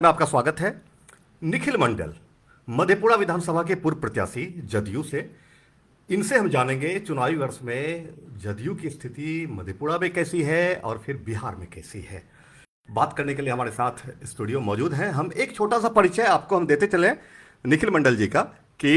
में आपका स्वागत है। निखिल मंडल मधेपुरा विधानसभा के पूर्व प्रत्याशी जदयू से। इनसे हम जानेंगे चुनावी वर्ष में जदयू की स्थिति मधेपुरा में कैसी है और फिर बिहार में कैसी है। बात करने के लिए हमारे साथ स्टूडियो मौजूद हैं। हम एक छोटा सा परिचय आपको हम देते चले निखिल मंडल जी का कि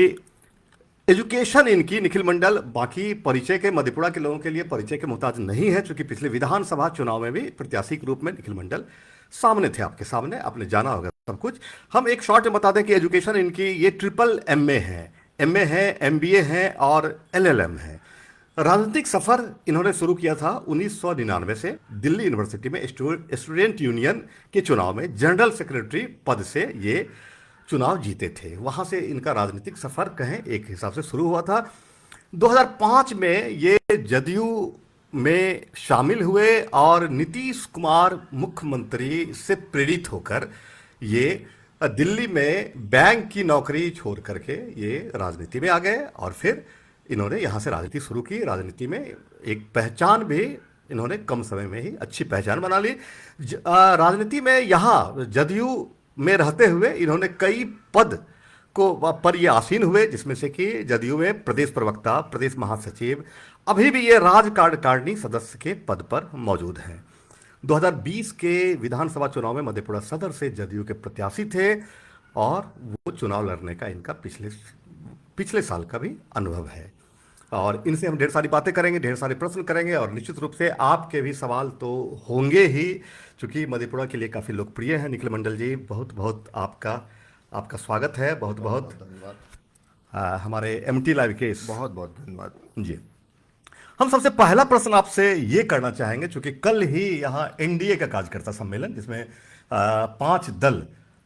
एजुकेशन इनकी निखिल मंडल बाकी परिचय के मधेपुरा के लोगों के लिए परिचय के मोहताज नहीं है, क्योंकि पिछले विधानसभा चुनाव में भी प्रत्याशी के रूप में निखिल मंडल सामने थे, आपके सामने, आपने जाना होगा सब कुछ। हम एक शॉर्ट में बता दें कि एजुकेशन इनकी ये ट्रिपल एमए है, एमए है, एमबीए है और एलएलएम है। राजनीतिक सफर इन्होंने शुरू किया था 1999 से दिल्ली यूनिवर्सिटी में स्टूडेंट यूनियन के चुनाव में जनरल सेक्रेटरी पद से ये चुनाव जीते थे। वहां से इनका राजनीतिक सफर कहें एक हिसाब से शुरू हुआ था। 2005 में ये जदयू में शामिल हुए और नीतीश कुमार मुख्यमंत्री से प्रेरित होकर ये दिल्ली में बैंक की नौकरी छोड़ करके ये राजनीति में आ गए और फिर इन्होंने यहाँ से राजनीति शुरू की। राजनीति में एक पहचान भी इन्होंने कम समय में ही अच्छी पहचान बना ली। राजनीति में यहाँ जदयू में रहते हुए इन्होंने कई पद को पर ये आसीन हुए, जिसमें से कि जदयू में प्रदेश प्रवक्ता, प्रदेश महासचिव, अभी भी ये राज कार्यकारिणी सदस्य के पद पर मौजूद हैं। 2020 के विधानसभा चुनाव में मधेपुरा सदर से जदयू के प्रत्याशी थे और वो चुनाव लड़ने का इनका पिछले साल का भी अनुभव है। और इनसे हम ढेर सारी बातें करेंगे, ढेर सारे प्रश्न करेंगे और निश्चित रूप से आपके भी सवाल तो होंगे ही, क्योंकि मधेपुरा के लिए काफ़ी लोकप्रिय है। निखिल मंडल जी, बहुत बहुत आपका स्वागत है। बहुत बहुत धन्यवाद। हमारे एमटी लाइव के बहुत बहुत धन्यवाद जी। हम सबसे पहला प्रश्न आपसे ये करना चाहेंगे, क्योंकि कल ही यहाँ एनडीए का कार्यकर्ता सम्मेलन, जिसमें 5 दल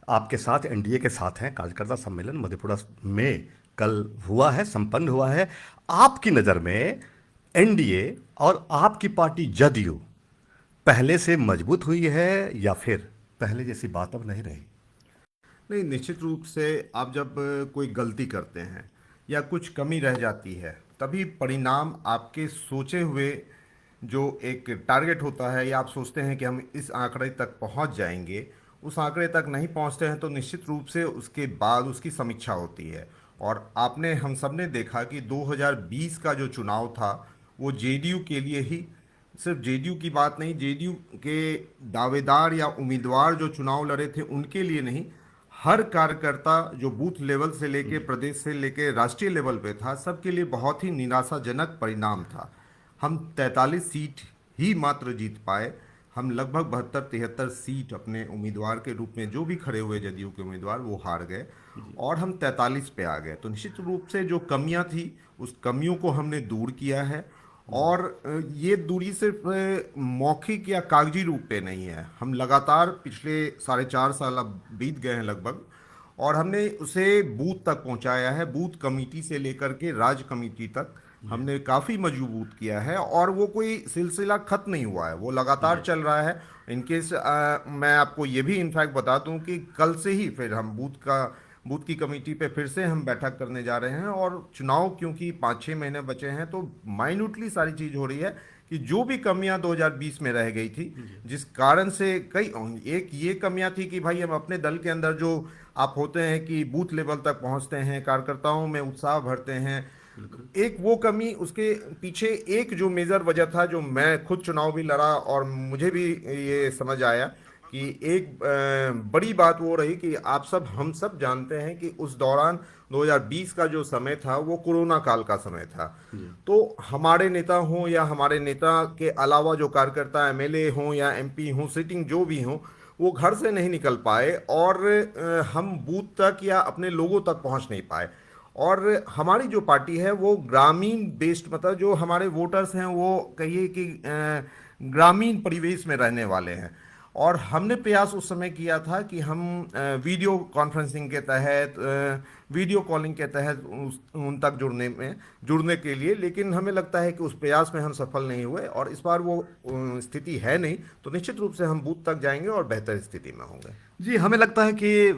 आपके साथ एनडीए के साथ हैं, कार्यकर्ता सम्मेलन मधेपुरा में कल हुआ है, संपन्न हुआ है। आपकी नज़र में एनडीए और आपकी पार्टी जदयू पहले से मजबूत हुई है या फिर पहले जैसी बात अब नहीं रही? नहीं, निश्चित रूप से आप जब कोई गलती करते हैं या कुछ कमी रह जाती है, तभी परिणाम आपके सोचे हुए जो एक टारगेट होता है या आप सोचते हैं कि हम इस आंकड़े तक पहुंच जाएंगे, उस आंकड़े तक नहीं पहुंचते हैं तो निश्चित रूप से उसके बाद उसकी समीक्षा होती है। और आपने, हम सब ने देखा कि 2020 का जो चुनाव था वो जेडीयू के लिए ही, सिर्फ जेडीयू की बात नहीं, जेडीयू के दावेदार या उम्मीदवार जो चुनाव लड़े थे उनके लिए नहीं, हर कार्यकर्ता जो बूथ लेवल से लेके प्रदेश से लेके राष्ट्रीय लेवल पे था, सबके लिए बहुत ही निराशाजनक परिणाम था। हम 43 सीट ही मात्र जीत पाए। हम लगभग 72-73 सीट अपने उम्मीदवार के रूप में जो भी खड़े हुए जदयू के उम्मीदवार वो हार गए और हम 43 पे आ गए। तो निश्चित रूप से जो कमियां थी उस कमियों को हमने दूर किया है। और ये दूरी सिर्फ मौखिक या कागजी रूप पे नहीं है, हम लगातार पिछले 4.5 साल अब बीत गए हैं लगभग, और हमने उसे बूथ तक पहुंचाया है। बूथ कमेटी से लेकर के राज्य कमेटी तक हमने काफ़ी मजबूत किया है और वो कोई सिलसिला खत्म नहीं हुआ है, वो लगातार चल रहा है। इनकेस मैं आपको ये भी इनफैक्ट बता दूं कि कल से ही फिर हम बूथ की कमेटी पे फिर से हम बैठक करने जा रहे हैं। और चुनाव क्योंकि 5-6 महीने बचे हैं तो माइन्यूटली सारी चीज़ हो रही है कि जो भी कमियां 2020 में रह गई थी, जिस कारण से एक ये कमियां थी कि भाई हम अपने दल के अंदर जो आप होते हैं कि बूथ लेवल तक पहुंचते हैं, कार्यकर्ताओं में उत्साह भरते हैं, एक वो कमी, उसके पीछे एक जो मेजर वजह था, जो मैं खुद चुनाव भी लड़ा और मुझे भी ये समझ आया कि एक बड़ी बात वो रही कि हम सब जानते हैं कि उस दौरान 2020 का जो समय था वो कोरोना काल का समय था। तो हमारे नेता हों या हमारे नेता के अलावा जो कार्यकर्ता एमएलए हों या एमपी हों, सिटिंग जो भी हों, वो घर से नहीं निकल पाए और हम बूथ तक या अपने लोगों तक पहुंच नहीं पाए। और हमारी जो पार्टी है वो ग्रामीण बेस्ड, मतलब जो हमारे वोटर्स हैं वो कहिए कि ग्रामीण परिवेश में रहने वाले हैं। और हमने प्रयास उस समय किया था कि हम वीडियो कॉन्फ्रेंसिंग के तहत वीडियो कॉलिंग के तहत उन तक जुड़ने के लिए, लेकिन हमें लगता है कि उस प्रयास में हम सफल नहीं हुए और इस बार वो स्थिति है नहीं, तो निश्चित रूप से हम बूथ तक जाएंगे और बेहतर स्थिति में होंगे। जी, हमें लगता है कि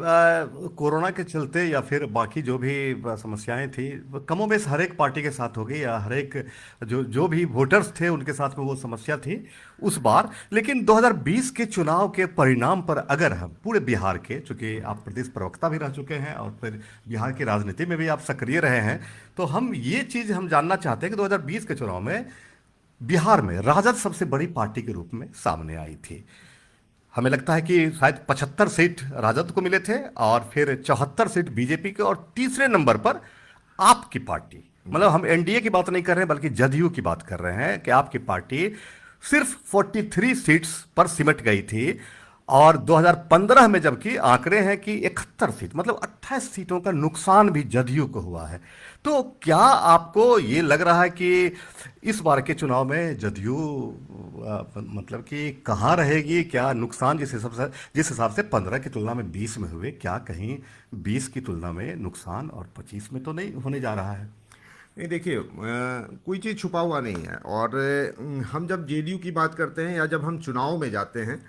कोरोना के चलते या फिर बाकी जो भी समस्याएं थी, वो कमोबेश हर एक पार्टी के साथ हो गई, या हर एक जो जो भी वोटर्स थे उनके साथ में वो समस्या थी उस बार। लेकिन 2020 के चुनाव के परिणाम पर अगर हम पूरे बिहार के, चूंकि आप प्रदेश प्रवक्ता भी रह चुके हैं और फिर बिहार की राजनीति में भी आप सक्रिय रहे हैं, तो हम ये चीज़ हम जानना चाहते हैं कि 2020 के चुनाव में बिहार में राजद सबसे बड़ी पार्टी के रूप में सामने आई थी। हमें लगता है कि शायद 75 सीट राजद को मिले थे और फिर 74 सीट बीजेपी के, और तीसरे नंबर पर आपकी पार्टी, मतलब हम एनडीए की बात नहीं कर रहे हैं बल्कि जदयू की बात कर रहे हैं, कि आपकी पार्टी सिर्फ 43 सीट्स पर सिमट गई थी। और 2015 में जबकि आंकड़े हैं कि 71 सीट, मतलब 28 सीटों का नुकसान भी जदयू को हुआ है। तो क्या आपको ये लग रहा है कि इस बार के चुनाव में जदयू मतलब कि कहाँ रहेगी? क्या नुकसान जिस हिसाब से 15 की तुलना में 20 में हुए, क्या कहीं 20 की तुलना में नुकसान और 25 में तो नहीं होने जा रहा है? नहीं, देखिए, कोई चीज़ छुपा हुआ नहीं है। और हम जब जेडीयू की बात करते हैं या जब हम चुनाव में जाते हैं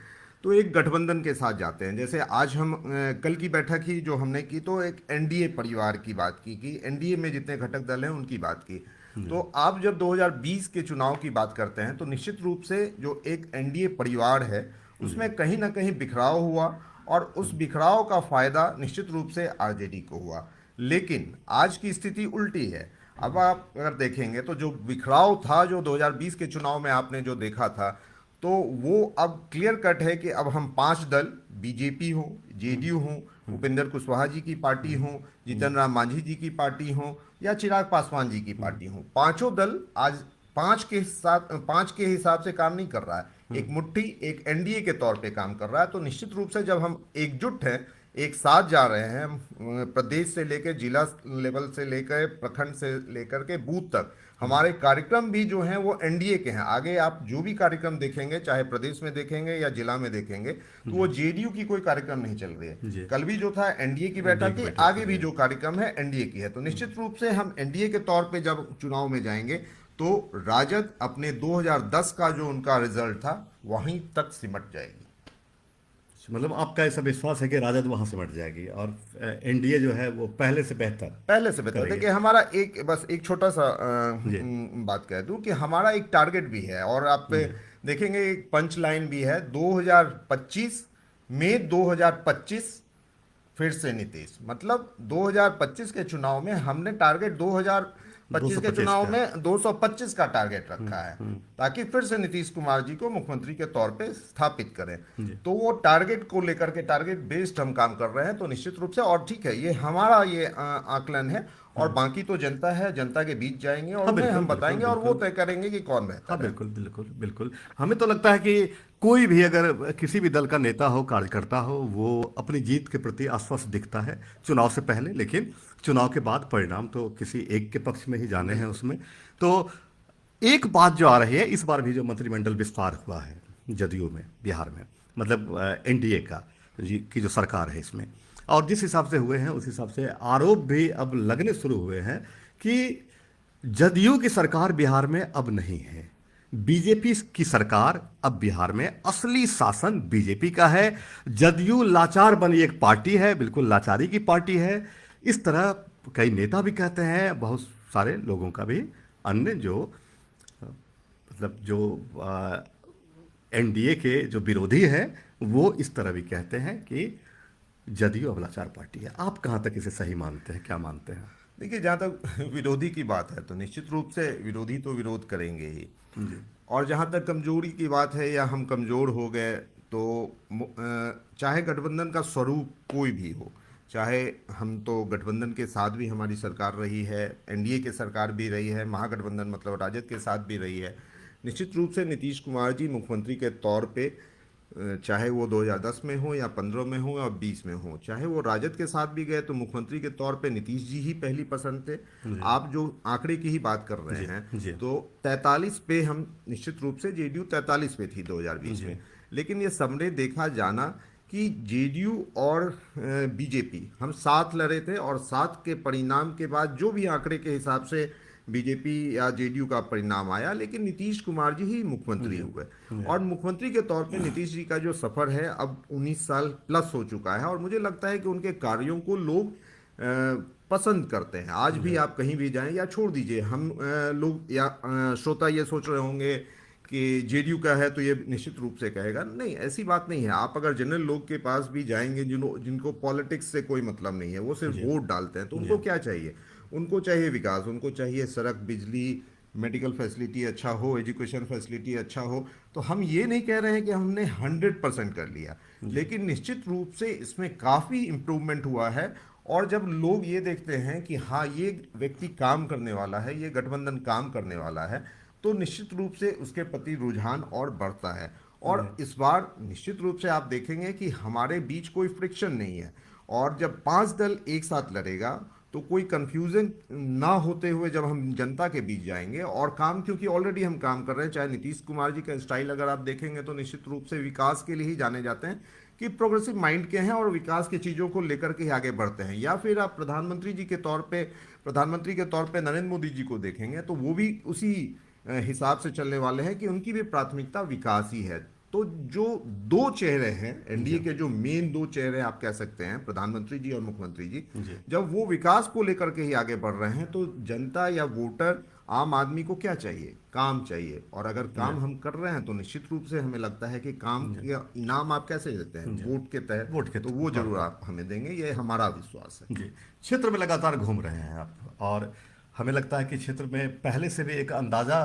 तो एक गठबंधन के साथ जाते हैं। जैसे आज हम कल की बैठक ही जो हमने की तो एक एनडीए परिवार की बात की, कि एनडीए में जितने घटक दल हैं उनकी बात की। तो आप जब 2020 के चुनाव की बात करते हैं तो निश्चित रूप से जो एक एनडीए परिवार है उसमें कहीं ना कहीं बिखराव हुआ, और उस बिखराव का फायदा निश्चित रूप से आरजेडी को हुआ। लेकिन आज की स्थिति उल्टी है। अब आप अगर देखेंगे तो जो बिखराव था, जो 2020 के चुनाव में आपने जो देखा था, तो वो अब क्लियर कट है कि अब हम 5 दल, बीजेपी हो, जेडीयू हो, उपेंद्र कुशवाहा जी की पार्टी हो, जीतन राम मांझी जी की पार्टी हो, या चिराग पासवान जी की पार्टी हो, पांचों दल आज 5 के हिसाब से काम नहीं कर रहा है, एक मुट्ठी एक एनडीए के तौर पे काम कर रहा है। तो निश्चित रूप से जब हम एकजुट हैं, एक साथ जा रहे हैं, प्रदेश से लेकर जिला लेवल से लेकर प्रखंड से लेकर के बूथ तक, हमारे कार्यक्रम भी जो हैं वो एनडीए के हैं। आगे आप जो भी कार्यक्रम देखेंगे, चाहे प्रदेश में देखेंगे या जिला में देखेंगे, तो वो जेडीयू की कोई कार्यक्रम नहीं चल रही है। कल भी जो था एनडीए की बैठक थी, आगे भी जो कार्यक्रम है एनडीए की है। तो निश्चित रूप से हम एनडीए के तौर पे जब चुनाव में जाएंगे तो राजद अपने 2010 का जो उनका रिजल्ट था वहीं तक सिमट जाएगी। मतलब आपका ऐसा विश्वास है कि राजद वहां से मट जाएगी और एनडीए जो है वो पहले से बेहतर करेगी? देखिए, हमारा एक छोटा सा जी बात कह दूं कि हमारा एक टारगेट भी है, और आप देखेंगे एक पंच लाइन भी है, 2025 में 2025 फिर से नीतीश। मतलब 2025 के चुनाव में हमने टारगेट 2025 के चुनाव में 225 का टारगेट रखा है, ताकि फिर से नीतीश कुमार जी को मुख्यमंत्री के तौर पे स्थापित करें। तो वो टारगेट को लेकर के टारगेट बेस्ड हम काम कर रहे हैं। तो निश्चित रूप से, और ठीक है, ये हमारा ये आकलन है, और बाकी तो जनता है, जनता के बीच जाएंगे और उन्हें हम बताएंगे और वो तय करेंगे कि कौन बेहतर है। बिल्कुल बिल्कुल बिल्कुल। हमें तो लगता है कि कोई भी अगर किसी भी दल का नेता हो, कार्यकर्ता हो, वो अपनी जीत के प्रति आश्वस्त दिखता है चुनाव से पहले, लेकिन चुनाव के बाद परिणाम तो किसी एक के पक्ष में ही जाने हैं उसमें। तो एक बात जो आ रही है, इस बार भी जो मंत्रिमंडल विस्तार हुआ है जदयू में बिहार में, मतलब एनडीए का की जो सरकार है इसमें, और जिस हिसाब से हुए हैं उस हिसाब से आरोप भी अब लगने शुरू हुए हैं कि जदयू की सरकार बिहार में अब नहीं है, बीजेपी की सरकार अब बिहार में, असली शासन बीजेपी का है। जदयू लाचार बनी एक पार्टी है, बिल्कुल लाचारी की पार्टी है, इस तरह कई नेता भी कहते हैं, बहुत सारे लोगों का भी, अन्य जो मतलब जो एनडीए के जो विरोधी हैं वो इस तरह भी कहते हैं कि जदयू अब लाचार पार्टी है। आप कहाँ तक इसे सही मानते हैं, क्या मानते हैं? देखिए, जहाँ तक विरोधी की बात है तो निश्चित रूप से विरोधी तो विरोध करेंगे ही, और जहाँ तक कमजोरी की बात है या हम कमजोर हो गए, तो चाहे गठबंधन का स्वरूप कोई भी हो, चाहे हम तो गठबंधन के साथ भी हमारी सरकार रही है, एनडीए के सरकार भी रही है, महागठबंधन मतलब राजद के साथ भी रही है। निश्चित रूप से नीतीश कुमार जी मुख्यमंत्री के तौर पे, चाहे वो 2010 में हो या 15 में हो या 20 में हो, चाहे वो राजद के साथ भी गए, तो मुख्यमंत्री के तौर पे नीतीश जी ही पहली पसंद थे। आप जो आंकड़े की ही बात कर रहे हैं तो 43 पे हम निश्चित रूप से, जेडीयू 43 पे थी 2020 में, लेकिन ये सबने देखा जाना कि जेडीयू और बीजेपी हम साथ लड़े थे, और साथ के परिणाम के बाद जो भी आंकड़े के हिसाब से बीजेपी या जेडीयू का परिणाम आया, लेकिन नीतीश कुमार जी ही मुख्यमंत्री जी हुए। जी और मुख्यमंत्री के तौर पे नीतीश जी का जो सफर है अब 19 साल प्लस हो चुका है, और मुझे लगता है कि उनके कार्यों को लोग पसंद करते हैं। आज भी जी आप कहीं भी जाएं, या छोड़ दीजिए हम लोग या श्रोता ये सोच रहे होंगे कि जेडीयू का है तो ये निश्चित रूप से कहेगा, नहीं, ऐसी बात नहीं है। आप अगर जनरल लोग के पास भी जाएंगे जिनको पॉलिटिक्स से कोई मतलब नहीं है, वो सिर्फ जी वोट डालते हैं, तो जी उनको क्या चाहिए? उनको चाहिए विकास, उनको चाहिए सड़क, बिजली, मेडिकल फैसिलिटी अच्छा हो, एजुकेशन फैसिलिटी अच्छा हो। तो हम ये नहीं कह रहे हैं कि हमने 100% कर लिया, जी लेकिन निश्चित रूप से इसमें काफ़ी इम्प्रूवमेंट हुआ है। और जब लोग ये देखते हैं कि हाँ, ये व्यक्ति काम करने वाला है, ये गठबंधन काम करने वाला है, तो निश्चित रूप से उसके प्रति रुझान और बढ़ता है। और जी इस बार निश्चित रूप से आप देखेंगे कि हमारे बीच कोई फ्रिक्शन नहीं है। और जब 5 दल एक साथ लड़ेगा तो कोई कंफ्यूजन ना होते हुए जब हम जनता के बीच जाएंगे, और काम, क्योंकि ऑलरेडी हम काम कर रहे हैं, चाहे नीतीश कुमार जी का स्टाइल अगर आप देखेंगे तो निश्चित रूप से विकास के लिए ही जाने जाते हैं, कि प्रोग्रेसिव माइंड के हैं और विकास की चीज़ों को लेकर के ही आगे बढ़ते हैं। या फिर आप प्रधानमंत्री के तौर पे नरेंद्र मोदी जी को देखेंगे तो वो भी उसी हिसाब से चलने वाले हैं कि उनकी भी प्राथमिकता विकास ही है। तो जो दो चेहरे हैं एनडीए जी के, जो मेन दो चेहरे आप कह सकते हैं, प्रधानमंत्री जी और मुख्यमंत्री जी, जी जब वो विकास को लेकर के ही आगे बढ़ रहे हैं, तो जनता या वोटर, आम आदमी को क्या चाहिए? काम चाहिए। और अगर जी काम हम कर रहे हैं तो निश्चित रूप से हमें लगता है कि काम जी का इनाम आप कैसे देते हैं? जी वोट के तहत। वोट के तो वो बस जरूर बस आप हमें देंगे, ये हमारा विश्वास है। जी। क्षेत्र में लगातार घूम रहे हैं आप, और हमें लगता है कि क्षेत्र में पहले से भी एक अंदाजा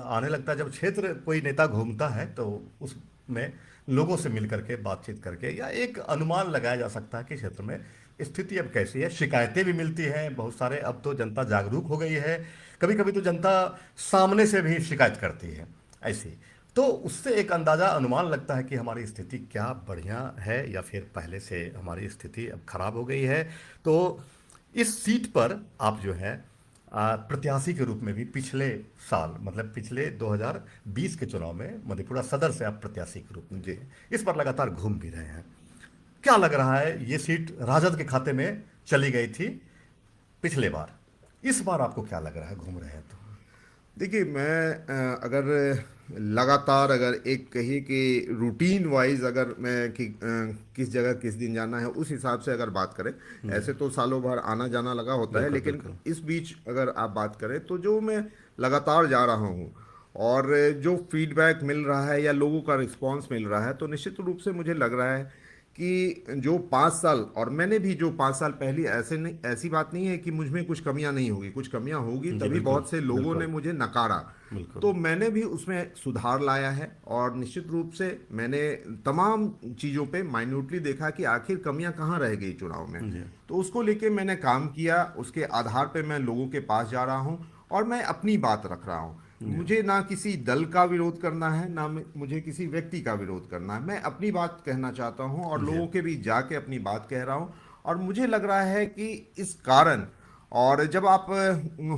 आने लगता है, जब क्षेत्र कोई नेता घूमता है तो उसमें लोगों से मिल करके बातचीत करके या एक अनुमान लगाया जा सकता है कि क्षेत्र में स्थिति अब कैसी है। शिकायतें भी मिलती हैं बहुत सारे, अब तो जनता जागरूक हो गई है, कभी कभी तो जनता सामने से भी शिकायत करती है ऐसी। तो उससे एक अंदाजा अनुमान लगता है कि हमारी स्थिति क्या बढ़िया है या फिर पहले से हमारी स्थिति अब खराब हो गई है। तो इस सीट पर आप जो है प्रत्याशी के रूप में भी पिछले साल, मतलब पिछले 2020 के चुनाव में मधेपुरा सदर से आप प्रत्याशी के रूप में जी। थे, इस पर लगातार घूम भी रहे हैं। क्या लग रहा है, ये सीट राजद के खाते में चली गई थी पिछले बार, इस बार आपको क्या लग रहा है घूम रहे हैं तो? देखिए, मैं अगर लगातार, अगर एक कहिए कि रूटीन वाइज, अगर मैं कि किस जगह किस दिन जाना है, उस हिसाब से अगर बात करें, जी ऐसे तो सालों भर आना जाना लगा होता है, बिल्कुल लेकिन बिल्कुल इस बीच अगर आप बात करें तो जो मैं लगातार जा रहा हूँ और जो फीडबैक मिल रहा है या लोगों का रिस्पांस मिल रहा है, तो निश्चित रूप से मुझे लग रहा है कि जो 5 साल, और मैंने भी जो 5 साल पहले, ऐसे नहीं, ऐसी बात नहीं है कि मुझ में कुछ कमियां नहीं होगी, कुछ कमियां होगी, जी तभी बिल्कुल बहुत से लोगों ने बिल्कुल मुझे नकारा। बिल्कुल तो मैंने भी उसमें सुधार लाया है, और निश्चित रूप से मैंने तमाम चीज़ों पे माइन्यूटली देखा कि आखिर कमियां कहाँ रह गई चुनाव में। जी तो उसको लेके मैंने काम किया, उसके आधार पे मैं लोगों के पास जा रहा हूँ और मैं अपनी बात रख रहा हूँ। जी मुझे ना किसी दल का विरोध करना है, ना मुझे किसी व्यक्ति का विरोध करना है। मैं अपनी बात कहना चाहता हूँ और जी लोगों के बीच जाके अपनी बात कह रहा हूँ। और मुझे लग रहा है कि इस कारण, और जब आप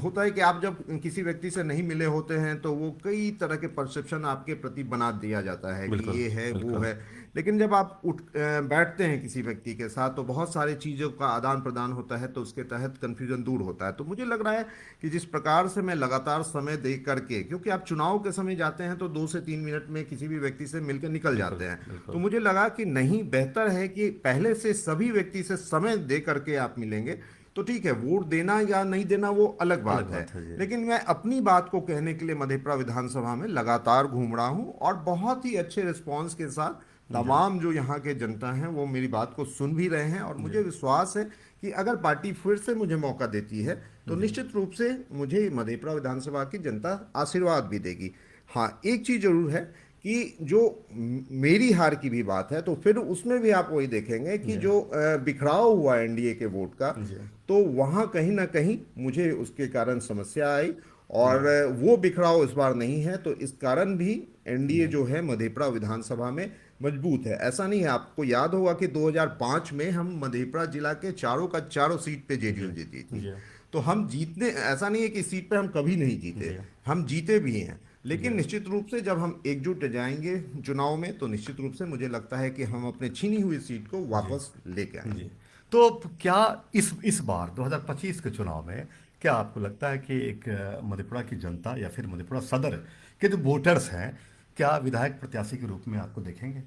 होता है कि आप जब किसी व्यक्ति से नहीं मिले होते हैं तो वो कई तरह के परसेप्शन आपके प्रति बना दिया जाता है कि बिल्कुल ये है, वो बिल्कुल है। लेकिन जब आप बैठते हैं किसी व्यक्ति के साथ तो बहुत सारी चीज़ों का आदान प्रदान होता है, तो उसके तहत कन्फ्यूजन दूर होता है। तो मुझे लग रहा है कि जिस प्रकार से मैं लगातार समय दे करके, क्योंकि आप चुनाव के समय जाते हैं तो 2 से 3 मिनट में किसी भी व्यक्ति से मिलकर निकल बिल्कुल जाते हैं, बिल्कुल तो मुझे लगा कि नहीं, बेहतर है कि पहले से सभी व्यक्ति से समय दे करके आप मिलेंगे। तो ठीक है, वोट देना या नहीं देना वो अलग अलग बात है, बात है जी लेकिन मैं अपनी बात को कहने के लिए मधेपुरा विधानसभा में लगातार घूम रहा हूं, और बहुत ही अच्छे रिस्पांस के साथ जी तमाम जो यहाँ के जनता हैं वो मेरी बात को सुन भी रहे हैं। और जी मुझे विश्वास है कि अगर पार्टी फिर से मुझे मौका देती है तो जी निश्चित रूप से मुझे मधेपुरा विधानसभा की जनता आशीर्वाद भी देगी। हाँ, एक चीज़ जरूर है कि जो मेरी हार की भी बात है, तो फिर उसमें भी आप वही देखेंगे कि जी जो बिखराव हुआ एनडीए के वोट का, जी तो वहाँ कहीं ना कहीं मुझे उसके कारण समस्या आई। और जी वो बिखराव इस बार नहीं है, तो इस कारण भी एनडीए जी जो है मधेपुरा विधानसभा में मजबूत है। ऐसा नहीं है, आपको याद होगा कि 2005 में हम मधेपुरा जिला के चारों का चारों सीट पे जी जेडीयू जीती थी। जी तो हम जीतने, ऐसा नहीं है कि इस सीट पे हम कभी नहीं जीते, जी हम जीते भी हैं। लेकिन निश्चित रूप से जब हम एकजुट जाएंगे चुनाव में, तो निश्चित रूप से मुझे लगता है कि हम अपने छीनी हुई सीट को जी वापस लेके जी। आएंगे। तो क्या इस बार 2025 के चुनाव में क्या आपको लगता है कि एक मधेपुरा की जनता या फिर मधेपुरा सदर के जो वोटर्स हैं, क्या विधायक प्रत्याशी के रूप में आपको देखेंगे?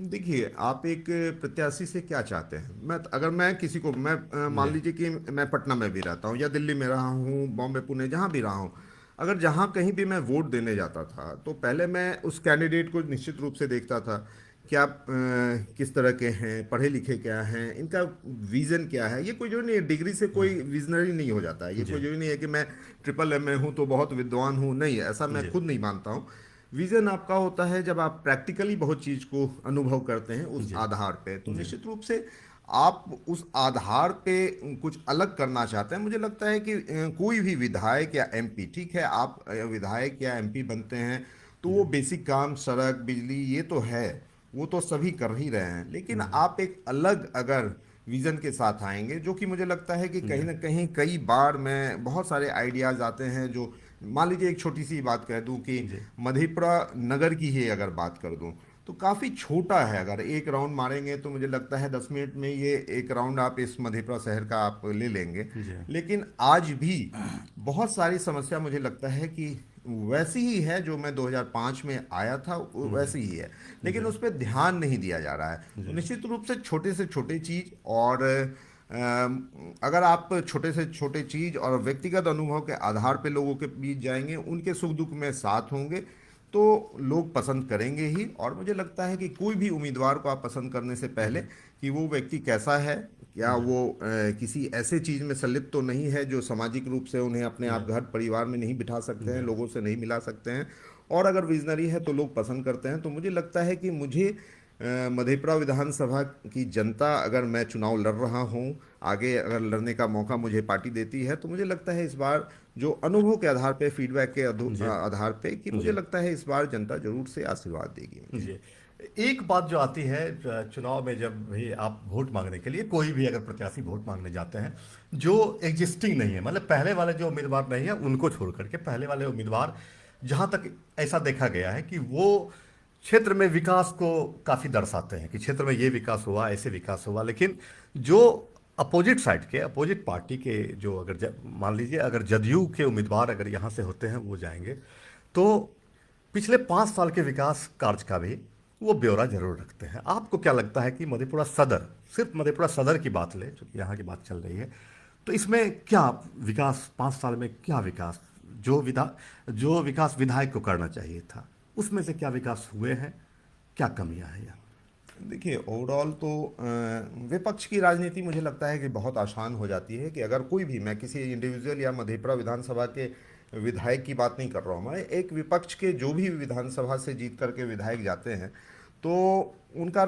देखिए, आप एक प्रत्याशी से क्या चाहते हैं? अगर मैं किसी को, मैं मान जी लीजिए कि मैं पटना में भी रहता हूँ या दिल्ली में रहा हूँ, बॉम्बे, पुणे, जहाँ भी रहा हूँ, अगर जहाँ कहीं भी मैं वोट देने जाता था तो पहले मैं उस कैंडिडेट को निश्चित रूप से देखता था कि आप किस तरह के हैं, पढ़े लिखे क्या हैं, इनका विजन क्या है। ये कोई जो नहीं है, डिग्री से कोई विजनरी नहीं हो जाता है। ये कोई जी जो नहीं है कि मैं ट्रिपल एम में हूँ तो बहुत विद्वान हूँ, नहीं, ऐसा मैं जी खुद नहीं मानता हूँ। विजन आपका होता है जब आप प्रैक्टिकली बहुत चीज को अनुभव करते हैं उस जी आधार पे, तो जी निश्चित रूप से आप उस आधार पे कुछ अलग करना चाहते हैं। मुझे लगता है कि कोई भी विधायक या एमपी, ठीक है, आप विधायक या एमपी बनते हैं तो वो बेसिक काम, सड़क, बिजली, ये तो है, वो तो सभी कर ही रहे हैं, लेकिन आप एक अलग अगर विजन के साथ आएंगे, जो कि मुझे लगता है कि कहीं जी ना कहीं कई बार मैं बहुत सारे आइडियाज आते हैं जो, मान लीजिए एक छोटी सी बात कह दूं कि जी मधेपुरा नगर की ही अगर बात कर दूं तो काफ़ी छोटा है। अगर एक राउंड मारेंगे तो मुझे लगता है 10 मिनट में ये एक राउंड आप इस मधेपुरा शहर का आप ले लेंगे। जी लेकिन आज भी बहुत सारी समस्या मुझे लगता है कि वैसी ही है जो मैं 2005 में आया था, वो वैसी ही है, लेकिन जी उस पर ध्यान नहीं दिया जा रहा है। तो जी निश्चित रूप से छोटे चीज़, और अगर आप छोटे से छोटे चीज और व्यक्तिगत अनुभव के आधार पे लोगों के बीच जाएंगे, उनके सुख दुख में साथ होंगे, तो लोग पसंद करेंगे ही। और मुझे लगता है कि कोई भी उम्मीदवार को आप पसंद करने से पहले कि वो व्यक्ति कैसा है, क्या जी वो किसी ऐसे चीज में संलिप्त तो नहीं है जो सामाजिक रूप से उन्हें अपने जी आप घर परिवार में नहीं बिठा सकते हैं, जी लोगों से नहीं मिला सकते हैं, और अगर विजनरी है तो लोग पसंद करते हैं। तो मुझे लगता है कि मुझे मधेपुरा विधानसभा की जनता, अगर मैं चुनाव लड़ रहा हूं, आगे अगर लड़ने का मौका मुझे पार्टी देती है, तो मुझे लगता है इस बार जो अनुभव के आधार पे, फीडबैक के जी आधार पे, कि मुझे जी लगता है इस बार जनता जरूर से आशीर्वाद देगी मुझे। जी। एक बात जो आती है चुनाव में, जब भी आप वोट मांगने के लिए, कोई भी अगर प्रत्याशी वोट मांगने जाते हैं जो एग्जिस्टिंग नहीं है, मतलब पहले वाले जो उम्मीदवार नहीं है उनको छोड़ करके पहले वाले उम्मीदवार, जहां तक ऐसा देखा गया है कि वो क्षेत्र में विकास को काफी दर्शाते हैं कि क्षेत्र में ये विकास हुआ, ऐसे विकास हुआ, लेकिन जो अपोजिट साइड के, अपोजिट पार्टी के जो, अगर मान लीजिए अगर जदयू के उम्मीदवार अगर यहाँ से होते हैं वो जाएंगे, तो पिछले 5 साल के विकास कार्य का भी वो ब्यौरा जरूर रखते हैं। आपको क्या लगता है कि मधेपुरा सदर, सिर्फ मधेपुरा सदर की बात ले, चूंकि यहाँ की बात चल रही है, तो इसमें क्या विकास, 5 साल में क्या विकास, जो विकास विधायक को करना चाहिए था, उसमें से क्या विकास हुए हैं, क्या कमियां हैं यहाँ? देखिए, ओवरऑल तो विपक्ष की राजनीति मुझे लगता है कि बहुत आसान हो जाती है, कि अगर कोई भी, मैं किसी इंडिविजुअल या मधेपुरा विधानसभा के विधायक की बात नहीं कर रहा हूँ, मैं एक विपक्ष के जो भी विधानसभा से जीत करके विधायक जाते हैं, तो उनका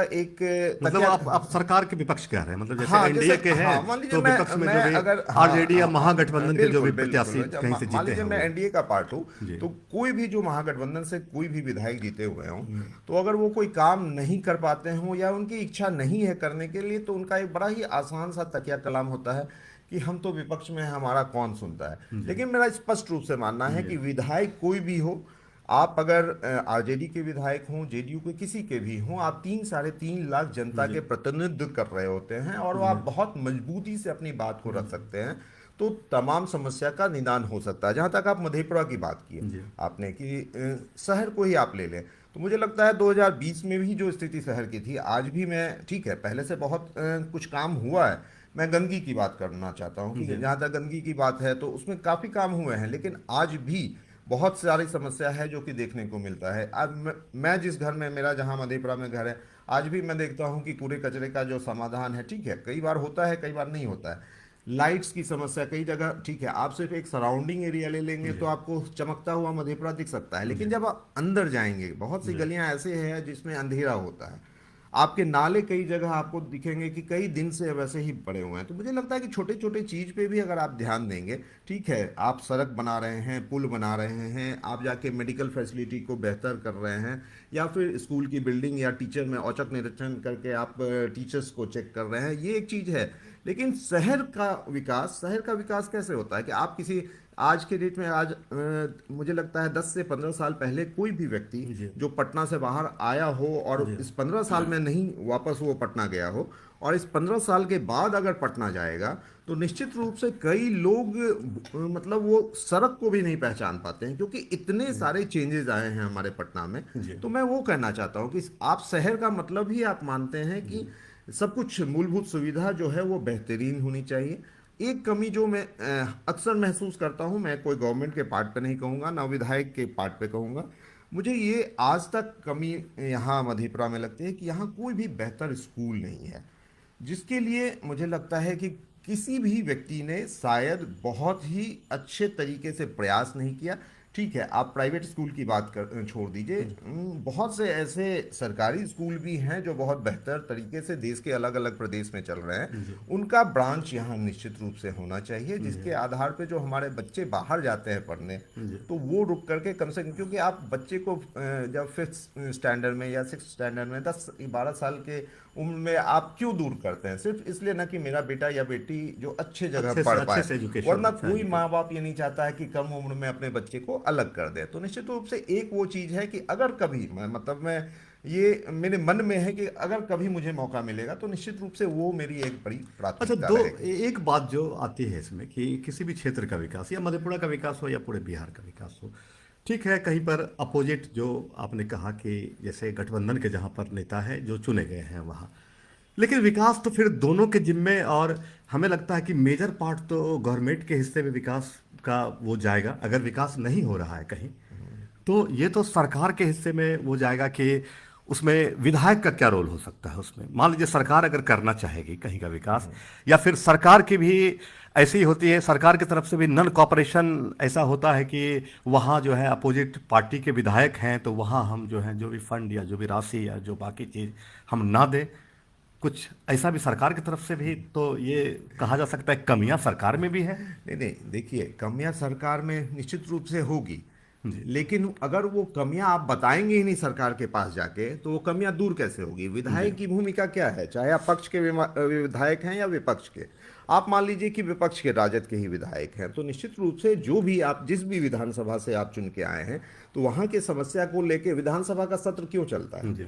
एक मतलब तकिया। आप सरकार के विपक्ष कह रहे हैं, मतलब जैसे हाँ, जैसे, एनडीए के हैं हाँ, मान लीजिए तो विपक्ष में मैं जो भी अगर, हाँ, आरजेडी या हाँ, महागठबंधन के जो भी बिल्कुल प्रत्याशी बिल्कुल, जब कहीं से मान जीते लीजिए हैं मैं वो। एनडीए का पार्ट हूँ, जी तो कोई भी जो महागठबंधन से कोई भी विधायक जीते हुए हों, तो अगर वो कोई काम नहीं कर पाते हों या उनकी इच्छा नहीं है करने के लिए, तो उनका एक बड़ा ही आसान सा तकिया कलाम होता है कि हम तो विपक्ष में हैं, हमारा कौन सुनता है। जी लेकिन मेरा स्पष्ट रूप से मानना है जी कि विधायक कोई भी हो, आप अगर आरजेडी के विधायक हों, जेडीयू के किसी के भी हों, आप 3 साढ़े 3 लाख जनता जी के प्रतिनिधित्व कर रहे होते हैं, और वो जी आप बहुत मजबूती से अपनी बात को रख सकते हैं, तो तमाम समस्या का निदान हो सकता है। जहां तक आप मधेपुरा की बात की है जी आपने, कि शहर को ही आप ले लें, तो मुझे लगता है 2020 में भी जो स्थिति शहर की थी, आज भी, मैं ठीक है, पहले से बहुत कुछ काम हुआ है। मैं गंदगी की बात करना चाहता हूँ कि जी जहाँ तक गंदगी की बात है तो उसमें काफ़ी काम हुए हैं, लेकिन आज भी बहुत सारी समस्या है जो कि देखने को मिलता है। आज मैं जिस घर में, मेरा जहाँ मधेपुरा में घर है, आज भी मैं देखता हूँ कि कूड़े कचरे का जो समाधान है, ठीक है, कई बार होता है, कई बार नहीं होता है। लाइट्स की समस्या कई जगह, ठीक है, आप सिर्फ एक सराउंडिंग एरिया ले लेंगे जी तो आपको चमकता हुआ मधेपुरा दिख सकता है, जी लेकिन जब आप अंदर जाएंगे, बहुत सी जी गलियां ऐसे हैं जिसमें अंधेरा होता है। आपके नाले कई जगह आपको दिखेंगे कि कई दिन से वैसे ही पड़े हुए हैं। तो मुझे लगता है कि छोटे छोटे चीज पे भी अगर आप ध्यान देंगे, ठीक है, आप सड़क बना रहे हैं, पुल बना रहे हैं, आप जाके मेडिकल फैसिलिटी को बेहतर कर रहे हैं, या फिर स्कूल की बिल्डिंग या टीचर में औचक निरीक्षण करके आप टीचर्स को चेक कर रहे हैं, ये एक चीज है। लेकिन शहर का विकास कैसे होता है कि आप किसी आज के डेट में आज मुझे लगता है 10 से 15 साल पहले कोई भी व्यक्ति जी जो पटना से बाहर आया हो और जी इस 15 साल में नहीं वापस वो पटना गया हो और इस 15 साल के बाद अगर पटना जाएगा तो निश्चित रूप से कई लोग मतलब वो सड़क को भी नहीं पहचान पाते हैं, क्योंकि इतने सारे चेंजेस आए हैं हमारे पटना में। जी तो मैं वो कहना चाहता हूँ कि आप शहर का मतलब ही आप मानते हैं कि सब कुछ मूलभूत सुविधा जो है वो बेहतरीन होनी चाहिए। एक कमी जो मैं अक्सर महसूस करता हूं, मैं कोई गवर्नमेंट के पार्ट पे नहीं कहूंगा ना विधायक के पार्ट पे कहूंगा, मुझे ये आज तक कमी यहाँ मधेपुरा में लगती है कि यहाँ कोई भी बेहतर स्कूल नहीं है, जिसके लिए मुझे लगता है कि किसी भी व्यक्ति ने शायद बहुत ही अच्छे तरीके से प्रयास नहीं किया। ठीक है, आप प्राइवेट स्कूल की बात कर छोड़ दीजिए, बहुत से ऐसे सरकारी स्कूल भी हैं जो बहुत बेहतर तरीके से देश के अलग अलग प्रदेश में चल रहे हैं। जी उनका ब्रांच यहाँ निश्चित रूप से होना चाहिए, जी जिसके आधार पे जो हमारे बच्चे बाहर जाते हैं पढ़ने, जी तो वो रुक करके कम से कम, क्योंकि आप बच्चे को जब फिफ्थ स्टैंडर्ड में या सिक्स स्टैंडर्ड में 10-12 साल के उम्र में आप क्यों दूर करते हैं? सिर्फ इसलिए ना कि मेरा बेटा या बेटी जो अच्छे जगह पढ़ अच्छे पाए, से एजुकेशन वरना अच्छा कोई है। माँ बाप ये नहीं चाहता है कि कम उम्र में अपने बच्चे को अलग कर दे। तो निश्चित रूप से एक वो चीज़ है कि अगर कभी मैं ये मेरे मन में है कि अगर कभी मुझे मौका मिलेगा तो निश्चित रूप से वो मेरी एक बड़ी अच्छा, प्राथमिकता दो रहेगी। एक बात जो आती है इसमें कि किसी भी क्षेत्र का विकास, या मधेपुरा का विकास हो या पूरे बिहार का विकास हो, ठीक है, कहीं पर अपोजिट जो आपने कहा कि जैसे गठबंधन के जहाँ पर नेता है जो चुने गए हैं वहाँ, लेकिन विकास तो फिर दोनों के जिम्मे, और हमें लगता है कि मेजर पार्ट तो गवर्नमेंट के हिस्से में विकास का वो जाएगा। अगर विकास नहीं हो रहा है कहीं, तो ये तो सरकार के हिस्से में वो जाएगा कि उसमें विधायक का क्या रोल हो सकता है उसमें। मान लीजिए सरकार अगर करना चाहेगी कहीं का विकास, या फिर सरकार की भी ऐसी ही होती है, सरकार की तरफ से भी नॉन कॉपरेशन ऐसा होता है कि वहाँ जो है अपोजिट पार्टी के विधायक हैं तो वहाँ हम जो है जो भी फंड या जो भी राशि या जो बाकी चीज़ हम ना दें। कुछ ऐसा भी सरकार की तरफ से भी तो ये कहा जा सकता है कमियां सरकार में भी है। नहीं नहीं, देखिए, कमियां सरकार में निश्चित रूप से होगी, जी लेकिन अगर वो कमियां आप बताएंगे ही नहीं सरकार के पास जाके, तो वो कमियां दूर कैसे होगी? जी विधायक की भूमिका क्या है, चाहे आप पक्ष के विधायक हैं या विपक्ष के। आप मान लीजिए कि विपक्ष के, राजद के ही विधायक हैं, तो निश्चित रूप से जो भी आप जिस भी विधानसभा से आप चुन के आए हैं, तो वहां की समस्या को लेके विधानसभा का सत्र क्यों चलता है? जी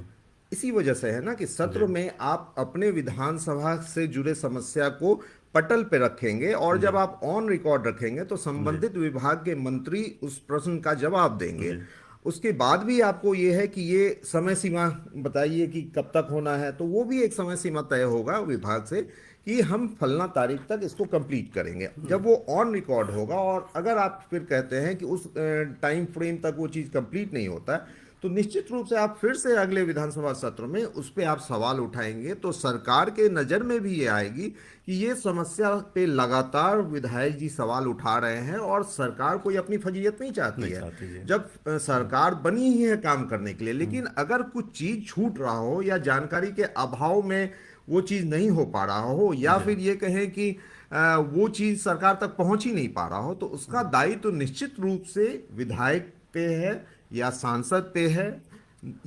इसी वजह से है ना कि सत्र जी में आप अपने विधानसभा से जुड़े समस्या को पटल पे रखेंगे, और जी जब आप ऑन रिकॉर्ड रखेंगे तो जी संबंधित विभाग के मंत्री उस प्रश्न का जवाब देंगे। जी उसके बाद भी आपको ये है कि ये समय सीमा बताइए कि कब तक होना है, तो वो भी एक समय सीमा तय होगा विभाग से कि हम फलना तारीख तक इसको कंप्लीट करेंगे। जब वो ऑन रिकॉर्ड होगा और अगर आप फिर कहते हैं कि उस टाइम फ्रेम तक वो चीज़ कंप्लीट नहीं होता है, तो निश्चित रूप से आप फिर से अगले विधानसभा सत्र में उस पर आप सवाल उठाएंगे, तो सरकार के नज़र में भी ये आएगी कि ये समस्या पे लगातार विधायक जी सवाल उठा रहे हैं और सरकार कोई अपनी फजीयत नहीं चाहती नहीं है। चाहती जी। जब सरकार बनी ही है काम करने के लिए, लेकिन अगर कुछ चीज़ छूट रहा हो या जानकारी के अभाव में वो चीज़ नहीं हो पा रहा हो, या फिर ये कहें कि वो चीज़ सरकार तक पहुंच ही नहीं पा रहा हो, तो उसका दायित्व तो निश्चित रूप से विधायक पे है या सांसद पे है।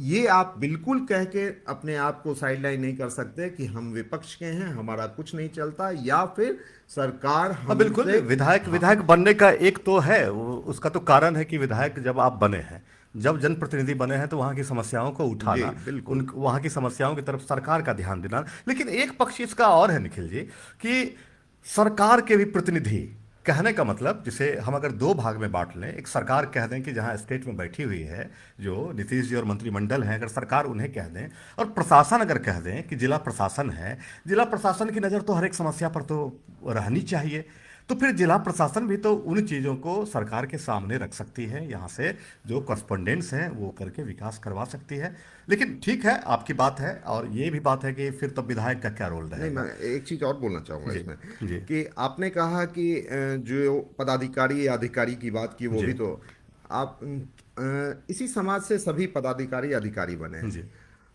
ये आप बिल्कुल कह के अपने आप को साइडलाइन नहीं कर सकते कि हम विपक्ष के हैं, हमारा कुछ नहीं चलता, या फिर सरकार हाँ बिल्कुल, हमसे। विधायक विधायक बनने का एक तो है उसका तो कारण है कि विधायक जब आप बने हैं, जब जनप्रतिनिधि बने हैं, तो वहाँ की समस्याओं को जी उठाना, बिल्कुल। उन वहाँ की समस्याओं की तरफ सरकार का ध्यान देना। लेकिन एक पक्ष इसका और है निखिल जी कि सरकार के भी प्रतिनिधि, कहने का मतलब जिसे हम अगर दो भाग में बांट लें, एक सरकार कह दें कि जहां स्टेट में बैठी हुई है जो नीतीश जी और मंत्रिमंडल हैं, अगर सरकार उन्हें कह दें, और प्रशासन अगर कह दें कि जिला प्रशासन है, जिला प्रशासन की नज़र तो हर एक समस्या पर तो रहनी चाहिए। तो फिर जिला प्रशासन भी तो उन चीज़ों को सरकार के सामने रख सकती है, यहाँ से जो करस्पॉन्डेंट्स हैं वो करके विकास करवा सकती है। लेकिन ठीक है, आपकी बात है, और ये भी बात है कि फिर तो विधायक का क्या रोल नहीं, रहेगा। मैं एक चीज और बोलना चाहूंगा जी इसमें जी कि आपने कहा कि जो पदाधिकारी या अधिकारी की बात की, वो जी भी तो आप इसी समाज से सभी पदाधिकारी अधिकारी बने हैं। जी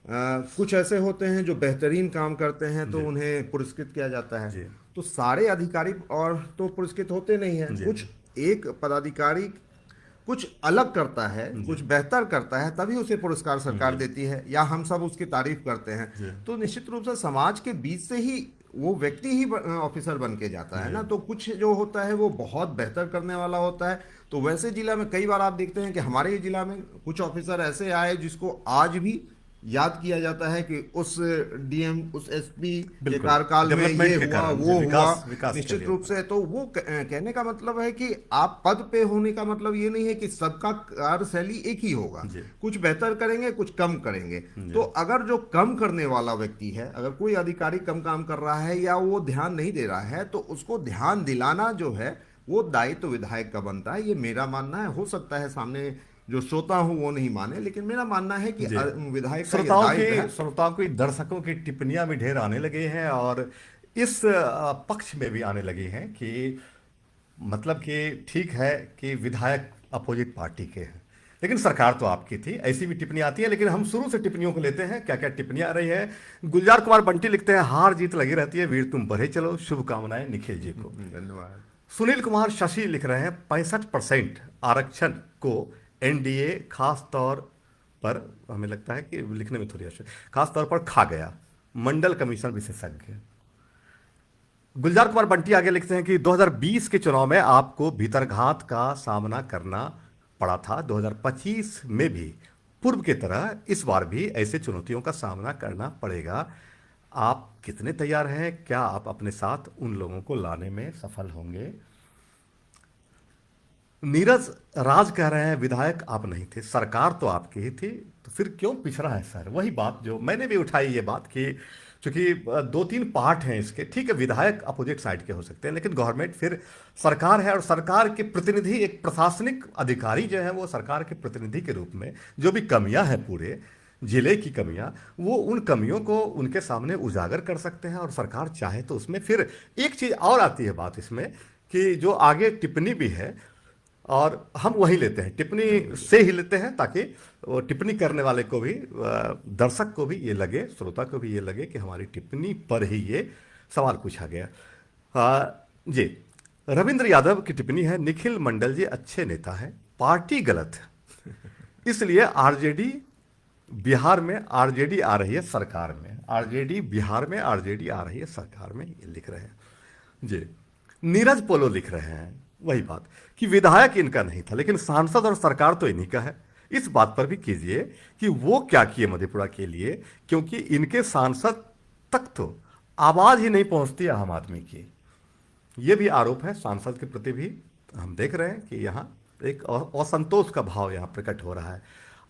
कुछ ऐसे होते हैं जो बेहतरीन काम करते हैं तो जी उन्हें पुरस्कृत किया जाता है, जी तो सारे अधिकारी और तो पुरस्कृत होते नहीं हैं। जी कुछ एक पदाधिकारी कुछ अलग करता है, जी कुछ बेहतर करता है, तभी उसे पुरस्कार सरकार जी देती है या हम सब उसकी तारीफ करते हैं। जी तो निश्चित रूप से समाज के बीच से ही वो व्यक्ति ही ऑफिसर बन के जाता है ना। तो कुछ जो होता है वो बहुत बेहतर करने वाला होता है। तो वैसे जिला में कई बार आप देखते हैं कि हमारे ही जिला में कुछ ऑफिसर ऐसे आए जिसको आज भी याद किया जाता है कि उस डीएम, उस एसपी के बिल्कुल, कार्यकाल में ये डेवलपमेंट के हुआ, कारण जी, वो हुआ। विकास विकास के निश्चित लिए। रूप से तो वो कहने का मतलब है कि आप पद पे होने का मतलब ये नहीं है कि सबका कार्यशैली एक ही होगा। जी कुछ बेहतर करेंगे, कुछ कम करेंगे। जी तो अगर जो कम करने वाला व्यक्ति है, अगर कोई अधिकारी कम काम कर रहा है या वो ध्यान नहीं दे रहा है, तो उसको ध्यान दिलाना जो है वो दायित्व विधायक का बनता है। ये मेरा मानना है। हो सकता है सामने जो श्रोता हूं वो नहीं माने, लेकिन मेरा मानना है कि जी। विधायक का ये दायित्व है। श्रोताओं की, दर्शकों की टिप्पणियां भी ढेर आने लगे हैं, और इस पक्ष में भी आने लगी हैं कि मतलब कि ठीक है कि विधायक अपोजिट पार्टी के हैं, लेकिन सरकार तो आपकी थी, ऐसी भी टिप्पणी आती है। लेकिन हम शुरू से टिप्पणियों को लेते हैं, क्या क्या टिप्पणियां आ रही है। गुलजार कुमार बंटी लिखते हैं, हार जीत लगी रहती है, वीर तुम बढ़े चलो, शुभकामनाएं निखिल जी को। धन्यवाद। सुनील कुमार शशि लिख रहे हैं, 65% आरक्षण को एनडीए खास तौर पर, हमें लगता है कि लिखने में थोड़ी अशुद्ध, खास तौर पर खा गया, मंडल कमीशन विशेषज्ञ। गुलजार कुमार बंटी आगे लिखते हैं कि 2020 के चुनाव में आपको भीतरघात का सामना करना पड़ा था, 2025 में भी पूर्व की तरह इस बार भी ऐसे चुनौतियों का सामना करना पड़ेगा। आप कितने तैयार हैं? क्या आप अपने साथ उन लोगों को लाने में सफल होंगे? नीरज राज कह रहे हैं, विधायक आप नहीं थे, सरकार तो आपकी ही थी, तो फिर क्यों पिछड़ा है सर? वही बात जो मैंने भी उठाई, ये बात कि चूंकि दो तीन पार्ट हैं इसके। ठीक है, विधायक अपोजिट साइड के हो सकते हैं, लेकिन गवर्नमेंट फिर सरकार है, और सरकार के प्रतिनिधि, एक प्रशासनिक अधिकारी जो है वो सरकार के प्रतिनिधि के रूप में जो भी कमियां हैं पूरे जिले की कमियां, वो उन कमियों को उनके सामने उजागर कर सकते हैं, और सरकार चाहे तो उसमें फिर एक चीज और आती है बात इसमें, कि जो आगे टिप्पणी भी है, और हम वही लेते हैं, टिप्पणी से ही लेते हैं, ताकि वो टिप्पणी करने वाले को भी, दर्शक को भी ये लगे, श्रोता को भी ये लगे कि हमारी टिप्पणी पर ही ये सवाल पूछा गया। जी, रविंद्र यादव की टिप्पणी है, निखिल मंडल जी अच्छे नेता हैं, पार्टी गलत है, इसलिए आरजेडी बिहार में आरजेडी आ रही है सरकार में, आरजेडी बिहार में आरजेडी आ रही है सरकार में, ये लिख रहे हैं जी। नीरज पोलो लिख रहे हैं वही बात कि विधायक इनका नहीं था, लेकिन सांसद और सरकार तो इन्हीं का है। इस बात पर भी कीजिए कि वो क्या किए मधेपुरा के लिए, क्योंकि इनके सांसद तक तो आवाज ही नहीं पहुंचती आम आदमी की। ये भी आरोप है सांसद के प्रति भी। हम देख रहे हैं कि यहाँ एक असंतोष का भाव यहाँ प्रकट हो रहा है।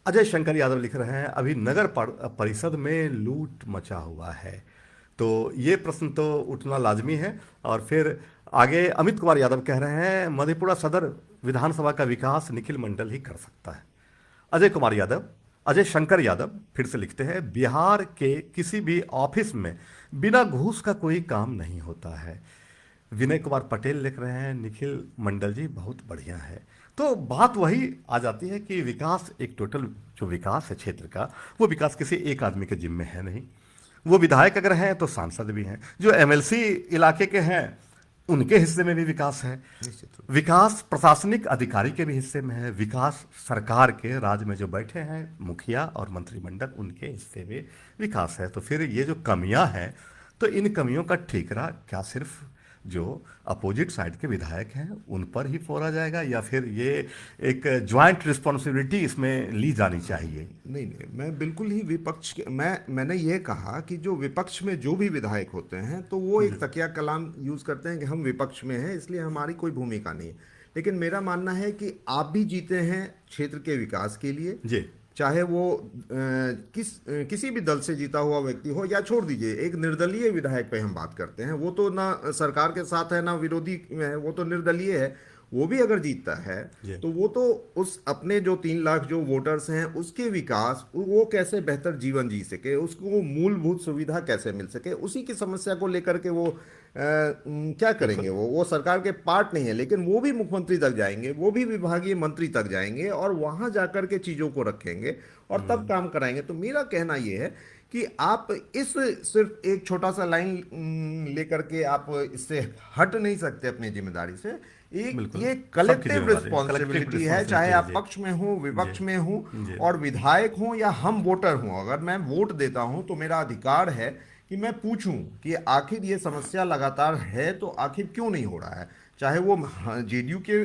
अजय शंकर यादव लिख रहे हैं, अभी नगर परिषद में लूट मचा हुआ है, तो ये प्रश्न तो उठना लाजमी है। और फिर आगे अमित कुमार यादव कह रहे हैं, मधेपुरा सदर विधानसभा का विकास निखिल मंडल ही कर सकता है। अजय शंकर यादव फिर से लिखते हैं, बिहार के किसी भी ऑफिस में बिना घूस का कोई काम नहीं होता है। विनय कुमार पटेल लिख रहे हैं, निखिल मंडल जी बहुत बढ़िया है। तो बात वही आ जाती है कि विकास, एक टोटल जो विकास है क्षेत्र का, वो विकास किसी एक आदमी के जिम्मे है नहीं। वो विधायक अगर हैं तो सांसद भी हैं, जो एमएलसी इलाके के हैं उनके हिस्से में भी विकास है, विकास प्रशासनिक अधिकारी के भी हिस्से में है, विकास सरकार के राज्य में जो बैठे हैं मुखिया और मंत्रिमंडल उनके हिस्से में विकास है। तो फिर ये जो कमियां हैं, तो इन कमियों का ठीकरा क्या सिर्फ जो अपोजिट साइड के विधायक हैं उन पर ही फोड़ा जाएगा, या फिर ये एक ज्वाइंट रिस्पॉन्सिबिलिटी इसमें ली जानी चाहिए? नहीं नहीं, मैं बिल्कुल ही विपक्ष के, मैंने ये कहा कि जो विपक्ष में जो भी विधायक होते हैं तो वो एक तकिया कलाम यूज करते हैं कि हम विपक्ष में हैं इसलिए हमारी कोई भूमिका नहीं है। लेकिन मेरा मानना है कि आप भी जीते हैं क्षेत्र के विकास के लिए, जी, चाहे वो किसी भी दल से जीता हुआ व्यक्ति हो, या छोड़ दीजिए एक निर्दलीय विधायक पे हम बात करते हैं, वो तो ना सरकार के साथ है ना विरोधी में है, वो तो निर्दलीय है। वो भी अगर जीतता है तो वो तो उस अपने जो 3 लाख जो वोटर्स हैं उसके विकास, वो कैसे बेहतर जीवन जी सके, उसको मूलभूत सुविधा कैसे मिल सके, उसी की समस्या को लेकर के वो क्या करेंगे। वो सरकार के पार्ट नहीं है, लेकिन वो भी मुख्यमंत्री तक जाएंगे, वो भी विभागीय मंत्री तक जाएंगे और वहां जाकर के चीजों को रखेंगे और तब काम कराएंगे। तो मेरा कहना यह है कि आप इस सिर्फ एक छोटा सा लाइन लेकर के आप इससे हट नहीं सकते अपनी जिम्मेदारी से। एक ये कलेक्टिव रिस्पॉन्सिबिलिटी है, चाहे आप पक्ष में हो, विपक्ष में हो, और विधायक हो या हम वोटर हों। अगर मैं वोट देता हूं तो मेरा अधिकार है कि मैं पूछूं कि आखिर ये समस्या लगातार है तो आखिर क्यों नहीं हो रहा है। चाहे वो जेडीयू के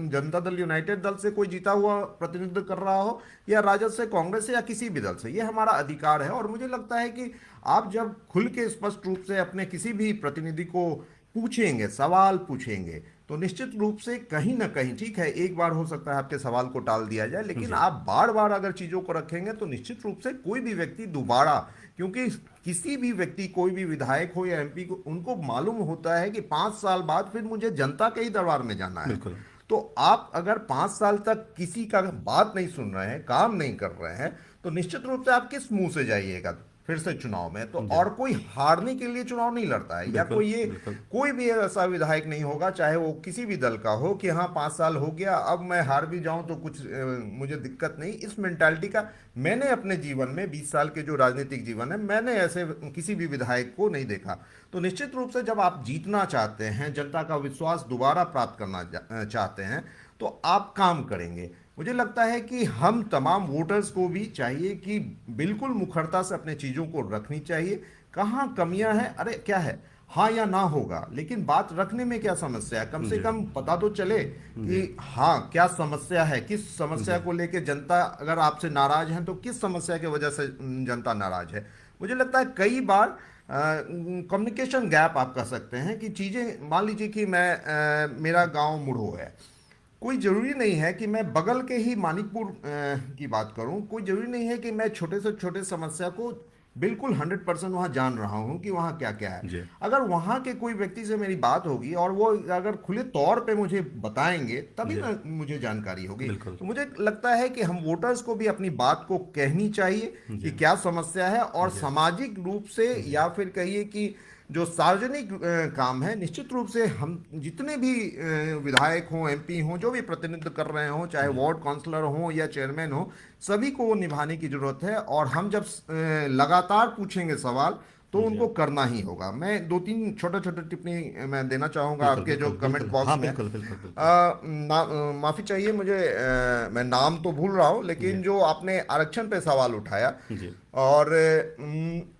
जनता दल यूनाइटेड दल से कोई जीता हुआ प्रतिनिधित्व कर रहा हो, या राजद से, कांग्रेस से, या किसी भी दल से, ये हमारा अधिकार है। और मुझे लगता है कि आप जब खुल के स्पष्ट रूप से अपने किसी भी प्रतिनिधि को पूछेंगे, सवाल पूछेंगे, तो निश्चित रूप से कहीं ना कहीं, ठीक है एक बार हो सकता है आपके सवाल को टाल दिया जाए, लेकिन जी। आप बार बार अगर चीजों को रखेंगे तो निश्चित रूप से कोई भी व्यक्ति दोबारा, क्योंकि किसी भी व्यक्ति, कोई भी विधायक हो या एमपी को, उनको मालूम होता है कि 5 साल बाद फिर मुझे जनता के ही दरबार में जाना है। बिल्कुल। तो आप अगर 5 साल तक किसी का बात नहीं सुन रहे हैं, काम नहीं कर रहे हैं, तो निश्चित रूप से आप किस मुंह से जाइएगा फिर से चुनाव में। तो जी। और कोई हारने के लिए चुनाव नहीं लड़ता है, या बिल्कुल। कोई ये, बिल्कुल। कोई भी ऐसा विधायक नहीं होगा चाहे वो किसी भी दल का हो कि हाँ 5 साल हो गया, अब मैं हार भी जाऊं तो कुछ मुझे दिक्कत नहीं। इस मेंटालिटी का मैंने अपने जीवन में 20 साल के जो राजनीतिक जीवन है, मैंने ऐसे किसी भी विधायक को नहीं देखा। तो निश्चित रूप से जब आप जीतना चाहते हैं, जनता का विश्वास दोबारा प्राप्त करना चाहते हैं, तो आप काम करेंगे। मुझे लगता है कि हम तमाम वोटर्स को भी चाहिए कि बिल्कुल मुखरता से अपने चीज़ों को रखनी चाहिए। कहाँ कमियां हैं, अरे क्या है, हाँ या ना होगा, लेकिन बात रखने में क्या समस्या है, कम से जी। कम पता तो चले कि हाँ क्या समस्या है, किस समस्या को लेके जनता अगर आपसे नाराज है तो किस समस्या की वजह से जनता नाराज है। मुझे लगता है कई बार कम्युनिकेशन गैप आप कह सकते हैं कि चीज़ें, मान लीजिए कि मेरा गांव मुढ़ो है, कोई जरूरी नहीं है कि मैं बगल के ही मानिकपुर की बात करूं, कोई जरूरी नहीं है कि मैं छोटे से छोटे समस्या को बिल्कुल 100% वहां जान रहा हूं कि वहां क्या क्या है। जी। अगर वहां के कोई व्यक्ति से मेरी बात होगी और वो अगर खुले तौर पे मुझे बताएंगे, तभी जी। ना मुझे जानकारी होगी। बिल्कुल। तो मुझे लगता है कि हम वोटर्स को भी अपनी बात को कहनी चाहिए कि जी। क्या समस्या है, और जी। सामाजिक रूप से, जी। या फिर कहिए कि जो सार्वजनिक काम है, निश्चित रूप से हम जितने भी विधायक हों, एमपी हों, जो भी प्रतिनिधित्व कर रहे हों, चाहे जी। वार्ड काउंसलर हों या चेयरमैन हो, सभी को वो निभाने की जरूरत है। और हम जब लगातार पूछेंगे सवाल, तो जी। उनको करना ही होगा। मैं 2-3 छोटे छोटे टिप्पणी मैं देना चाहूंगा बिल्कुल। आपके जो बिल्कुल। कमेंट बिल्कुल। बॉक्स हाँ, में। बिल्कुल। बिल्कुल। बिल्कुल। माफी चाहिए मुझे, मैं नाम तो भूल रहा हूं, जी। लेकिन जो आपने आरक्षण पे सवाल उठाया, जी। और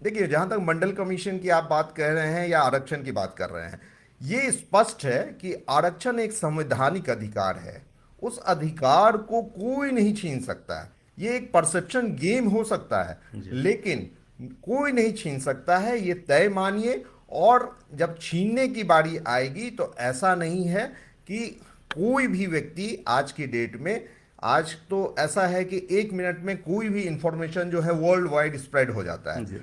देखिए जहां तक मंडल कमीशन की आप बात कह रहे हैं या आरक्षण की बात कर रहे हैं, ये स्पष्ट है कि आरक्षण एक संवैधानिक अधिकार है। उस अधिकार को कोई नहीं छीन सकता है। ये एक परसेप्शन गेम हो सकता है, जी। लेकिन कोई नहीं छीन सकता है, ये तय मानिए। और जब छीनने की बारी आएगी तो ऐसा नहीं है कि कोई भी व्यक्ति आज की डेट में, आज तो ऐसा है कि 1 मिनट में कोई भी इंफॉर्मेशन जो है वर्ल्ड वाइड स्प्रेड हो जाता है। जी।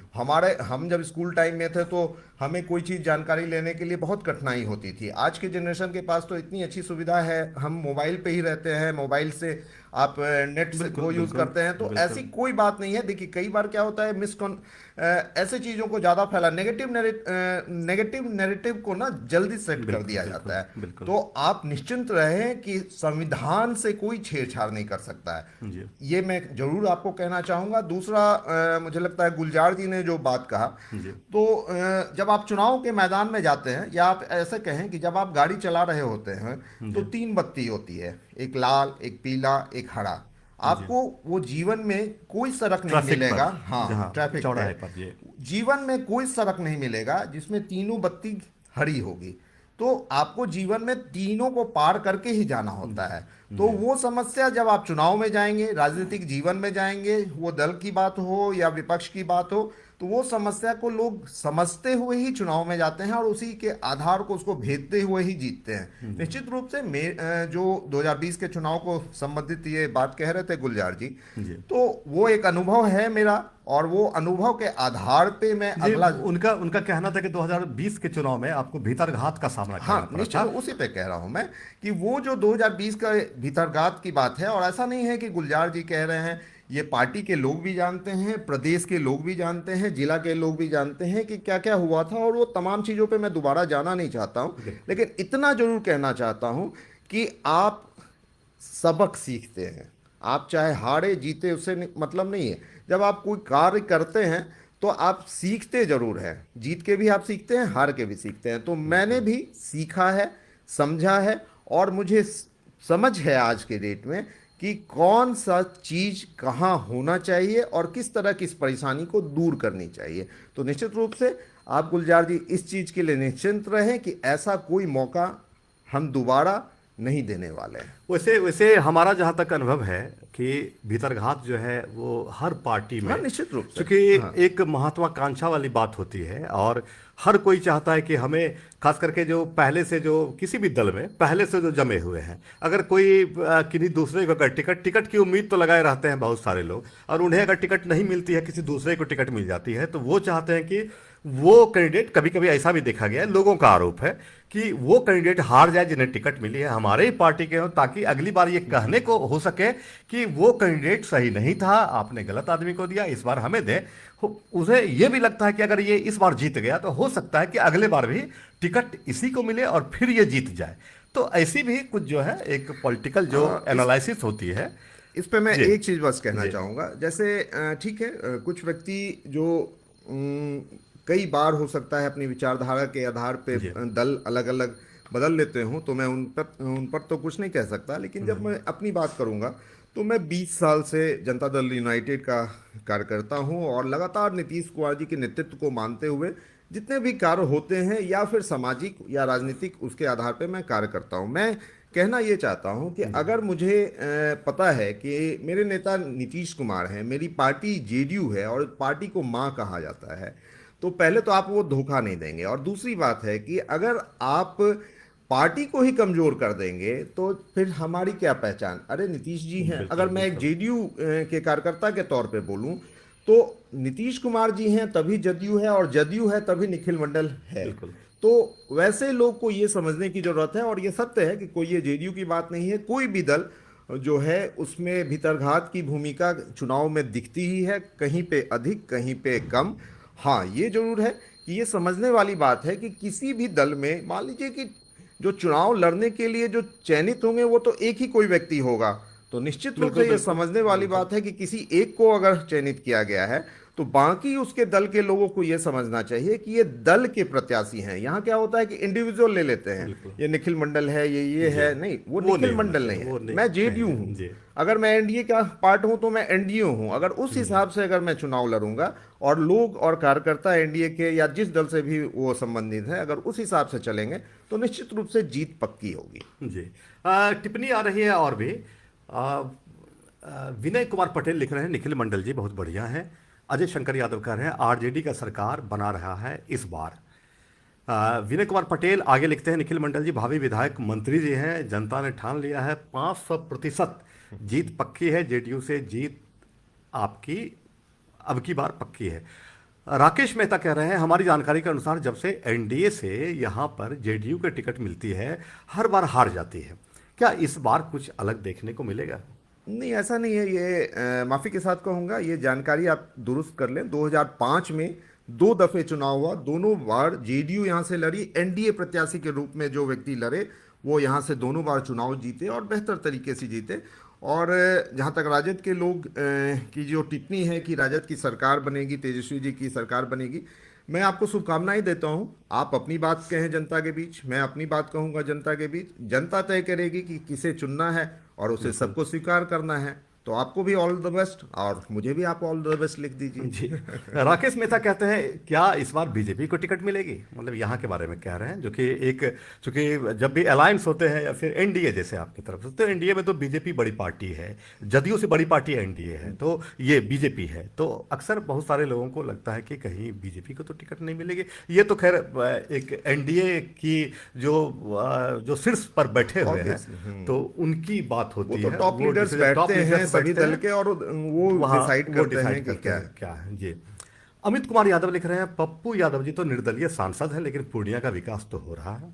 हम जब स्कूल टाइम में थे तो हमें कोई चीज़ जानकारी लेने के लिए बहुत कठिनाई होती थी। आज के जनरेशन के पास तो इतनी अच्छी सुविधा है, हम मोबाइल पे ही रहते हैं, मोबाइल से आप नेट से बिल्कुल। वो यूज़ बिल्कुल। करते हैं, तो ऐसी बिल्कुल। कोई बात नहीं है। देखिए कई बार क्या होता है, ऐसे चीज़ों को ज़्यादा फैला, नेगेटिव नैरेटिव को ना जल्दी सेट कर बिल्कुल। दिया जाता बिल्कुल। है। बिल्कुल। तो आप निश्चिंत रहें कि संविधान से कोई छेड़छाड़ नहीं कर सकता है। जी। ये मैं जरूर आपको कहना चाहूंगा। दूसरा, मुझे लगता है गुलजार जी ने जो बात कहा, जी। तो जब आप चुनाव के मैदान में जाते हैं, या आप ऐसे कहें कि जब आप गाड़ी चला रहे होते हैं, तो जी। 3 बत्ती होती है, एक लाल, एक पीला, एक हरा। जी। आपको वो जीवन में कोई सड़क नहीं ट्रैफिक मिलेगा, पर, हाँ जहाँ ट्रैफिक पे, चौराहे पर। जी। जीवन में कोई सड़क नहीं मिलेगा जिसमें तीनों बत्ती हरी होगी। तो आपको जीवन में तीनों को पार करके ही जाना होता है। तो जी। वो समस्या जब आप चुनाव में जाएंगे, राजनीतिक जीवन में जाएंगे, वो दल की बात हो या विपक्ष की बात हो, तो वो समस्या को लोग समझते हुए ही चुनाव में जाते हैं और उसी के आधार को, उसको भेदते हुए ही जीतते हैं। निश्चित रूप से जो 2020 के चुनाव को संबंधित ये बात कह रहे थे गुलजार जी, जी। तो वो एक अनुभव है मेरा, और वो अनुभव के आधार पे मैं जी। अगला, उनका उनका कहना था कि 2020 के चुनाव में आपको भीतरघात का सामना करना हाँ पड़ा निश्चित था। उसी पे कह रहा हूं मैं कि वो जो 2020 का भीतरघात की बात है, और ऐसा नहीं है कि गुलजार जी कह रहे हैं, ये पार्टी के लोग भी जानते हैं, प्रदेश के लोग भी जानते हैं, जिला के लोग भी जानते हैं कि क्या क्या हुआ था। और वो तमाम चीज़ों पे मैं दोबारा जाना नहीं चाहता हूं, लेकिन इतना जरूर कहना चाहता हूं कि आप सबक सीखते हैं। आप चाहे हारे जीते, उससे मतलब नहीं है। जब आप कोई कार्य करते हैं तो आप सीखते जरूर हैं, जीत के भी आप सीखते हैं, हार के भी सीखते हैं। तो मैंने भी सीखा है, समझा है, और मुझे समझ है आज के डेट में कि कौन सा चीज कहाँ होना चाहिए और किस तरह की इस परेशानी को दूर करनी चाहिए। तो निश्चित रूप से आप गुलजार जी इस चीज के लिए निश्चिंत रहें कि ऐसा कोई मौका हम दोबारा नहीं देने वाले हैं। वैसे वैसे हमारा जहाँ तक अनुभव है कि भीतरघात जो है वो हर पार्टी हाँ, में, निश्चित रूप से। क्योंकि हाँ, एक महत्वाकांक्षा वाली बात होती है और हर कोई चाहता है कि हमें, खास करके जो पहले से, जो किसी भी दल में पहले से जो जमे हुए हैं, अगर कोई किसी दूसरे को अगर टिकट टिकट की उम्मीद तो लगाए रहते हैं बहुत सारे लोग, और उन्हें अगर टिकट नहीं मिलती है, किसी दूसरे को टिकट मिल जाती है, तो वो चाहते हैं कि वो कैंडिडेट, कभी कभी ऐसा भी देखा गया है, लोगों का आरोप है कि वो कैंडिडेट हार जाए जिन्हें टिकट मिली है, हमारे ही पार्टी के हो, ताकि अगली बार ये कहने को हो सके कि वो कैंडिडेट सही नहीं था, आपने गलत आदमी को दिया, इस बार हमें दे। उसे ये भी लगता है कि अगर ये इस बार जीत गया तो हो सकता है कि अगले बार भी टिकट इसी को मिले और फिर ये जीत जाए। तो ऐसी भी कुछ जो है एक पॉलिटिकल जो इस एनालिसिस होती है। इस पे मैं जी एक चीज बस कहना जी चाहूंगा। जैसे ठीक है, कुछ व्यक्ति जो कई बार हो सकता है अपनी विचारधारा के आधार पे जी दल अलग अलग बदल लेते हूं, तो मैं उन पर तो कुछ नहीं कह सकता। लेकिन जब मैं अपनी बात करूंगा तो मैं 20 साल से जनता दल यूनाइटेड का कार्यकर्ता हूं और लगातार नीतीश कुमार जी के नेतृत्व को मानते हुए जितने भी कार्य होते हैं या फिर सामाजिक या राजनीतिक, उसके आधार पे मैं कार्य करता हूं। मैं कहना ये चाहता हूं कि अगर मुझे पता है कि मेरे नेता नीतीश कुमार हैं, मेरी पार्टी जेडीयू है और पार्टी को मां कहा जाता है, तो पहले तो आप वो धोखा नहीं देंगे। और दूसरी बात है कि अगर आप पार्टी को ही कमजोर कर देंगे तो फिर हमारी क्या पहचान। अरे नीतीश जी हैं, अगर बिल्कुल मैं एक बिल्कुल। जेडीयू के कार्यकर्ता के तौर पे बोलूं तो नीतीश कुमार जी हैं तभी जदयू है, और जदयू है तभी निखिल मंडल है। बिल्कुल तो वैसे लोग को ये समझने की जरूरत है, और ये सत्य है कि कोई ये जेडीयू की बात नहीं है, कोई भी दल जो है उसमें भीतरघात की भूमिका चुनाव में दिखती ही है, कहीं पे अधिक कहीं पे कम। हाँ, ये जरूर है कि ये समझने वाली बात है कि किसी भी दल में मान लीजिए कि जो चुनाव लड़ने के लिए जो चयनित होंगे वो तो एक ही कोई व्यक्ति होगा, तो निश्चित रूप बिल्कुल से ये बिल्कुल समझने वाली बिल्कुल। बात है कि किसी एक को अगर चयनित किया गया है तो बाकी उसके दल के लोगों को यह समझना चाहिए कि ये दल के प्रत्याशी हैं। यहाँ क्या होता है कि इंडिविजुअल ले लेते हैं, बिल्कुल ये निखिल मंडल है, ये जी, है, नहीं, वो वो निखिल नहीं होना मंडल नहीं चाहिए, है, वो नहीं मैं जेडीयू नहीं हूँ। जी। अगर मैं एनडीए का पार्ट हूं तो मैं एनडीए हूं। अगर उस हिसाब से अगर मैं चुनाव लड़ूंगा और लोग और कार्यकर्ता एनडीए के या जिस दल से भी वो संबंधित है, अगर उस हिसाब से चलेंगे तो निश्चित रूप से जीत पक्की होगी। जी टिप्पणी आ रही है और भी। विनय कुमार पटेल लिख रहे हैं, निखिल मंडल जी बहुत बढ़िया हैं। अजय शंकर यादव कह रहे हैं आरजेडी का सरकार बना रहा है इस बार। विनय कुमार पटेल आगे लिखते हैं, निखिल मंडल जी भावी विधायक मंत्री जी हैं, जनता ने ठान लिया है 500% जीत पक्की है, जेडीयू से जीत आपकी अब की बार पक्की है। राकेश मेहता कह रहे हैं हमारी जानकारी के अनुसार जब से एनडीए से यहाँ पर जेडीयू के टिकट मिलती है हर बार हार जाती है, क्या इस बार कुछ अलग देखने को मिलेगा? नहीं, ऐसा नहीं है। ये माफी के साथ कहूंगा, ये जानकारी आप दुरुस्त कर लें। 2005 में 2 दफे चुनाव हुआ, दोनों बार जेडीयू यहाँ से लड़ी, एनडीए प्रत्याशी के रूप में जो व्यक्ति लड़े वो यहाँ से दोनों बार चुनाव जीते और बेहतर तरीके से जीते। और जहाँ तक राजद के लोग की जो टिप्पणी है कि राजद की सरकार बनेगी, तेजस्वी जी की सरकार बनेगी, मैं आपको शुभकामनाएं देता हूं। आप अपनी बात कहें जनता के बीच, मैं अपनी बात कहूंगा जनता के बीच। जनता तय करेगी कि किसे चुनना है और उसे सबको स्वीकार करना है। तो आपको भी ऑल द बेस्ट, और मुझे भी आप ऑल द बेस्ट लिख दीजिए। जी। राकेश मेहता कहते हैं क्या इस बार बीजेपी को टिकट मिलेगी, मतलब यहाँ के बारे में कह रहे हैं, जो कि एक, चूंकि जब भी अलायंस होते हैं या फिर एनडीए जैसे आपकी तरफ से, तो एनडीए में तो बीजेपी बड़ी पार्टी है, जदयू से बड़ी पार्टी एनडीए है, तो ये बीजेपी है, तो अक्सर बहुत सारे लोगों को लगता है कि कहीं बीजेपी को तो टिकट नहीं मिलेगी। ये तो खैर एक एनडीए की जो जो शीर्ष पर बैठे हुए हैं तो उनकी बात वो होती तो है, टॉप लीडर्स बैठते हैं सभी दल के, और वो डिसाइड करते हैं कि क्या है। क्या है जी। अमित कुमार यादव लिख रहे हैं पप्पू यादव जी तो निर्दलीय सांसद हैं लेकिन पूर्णिया का विकास तो हो रहा है।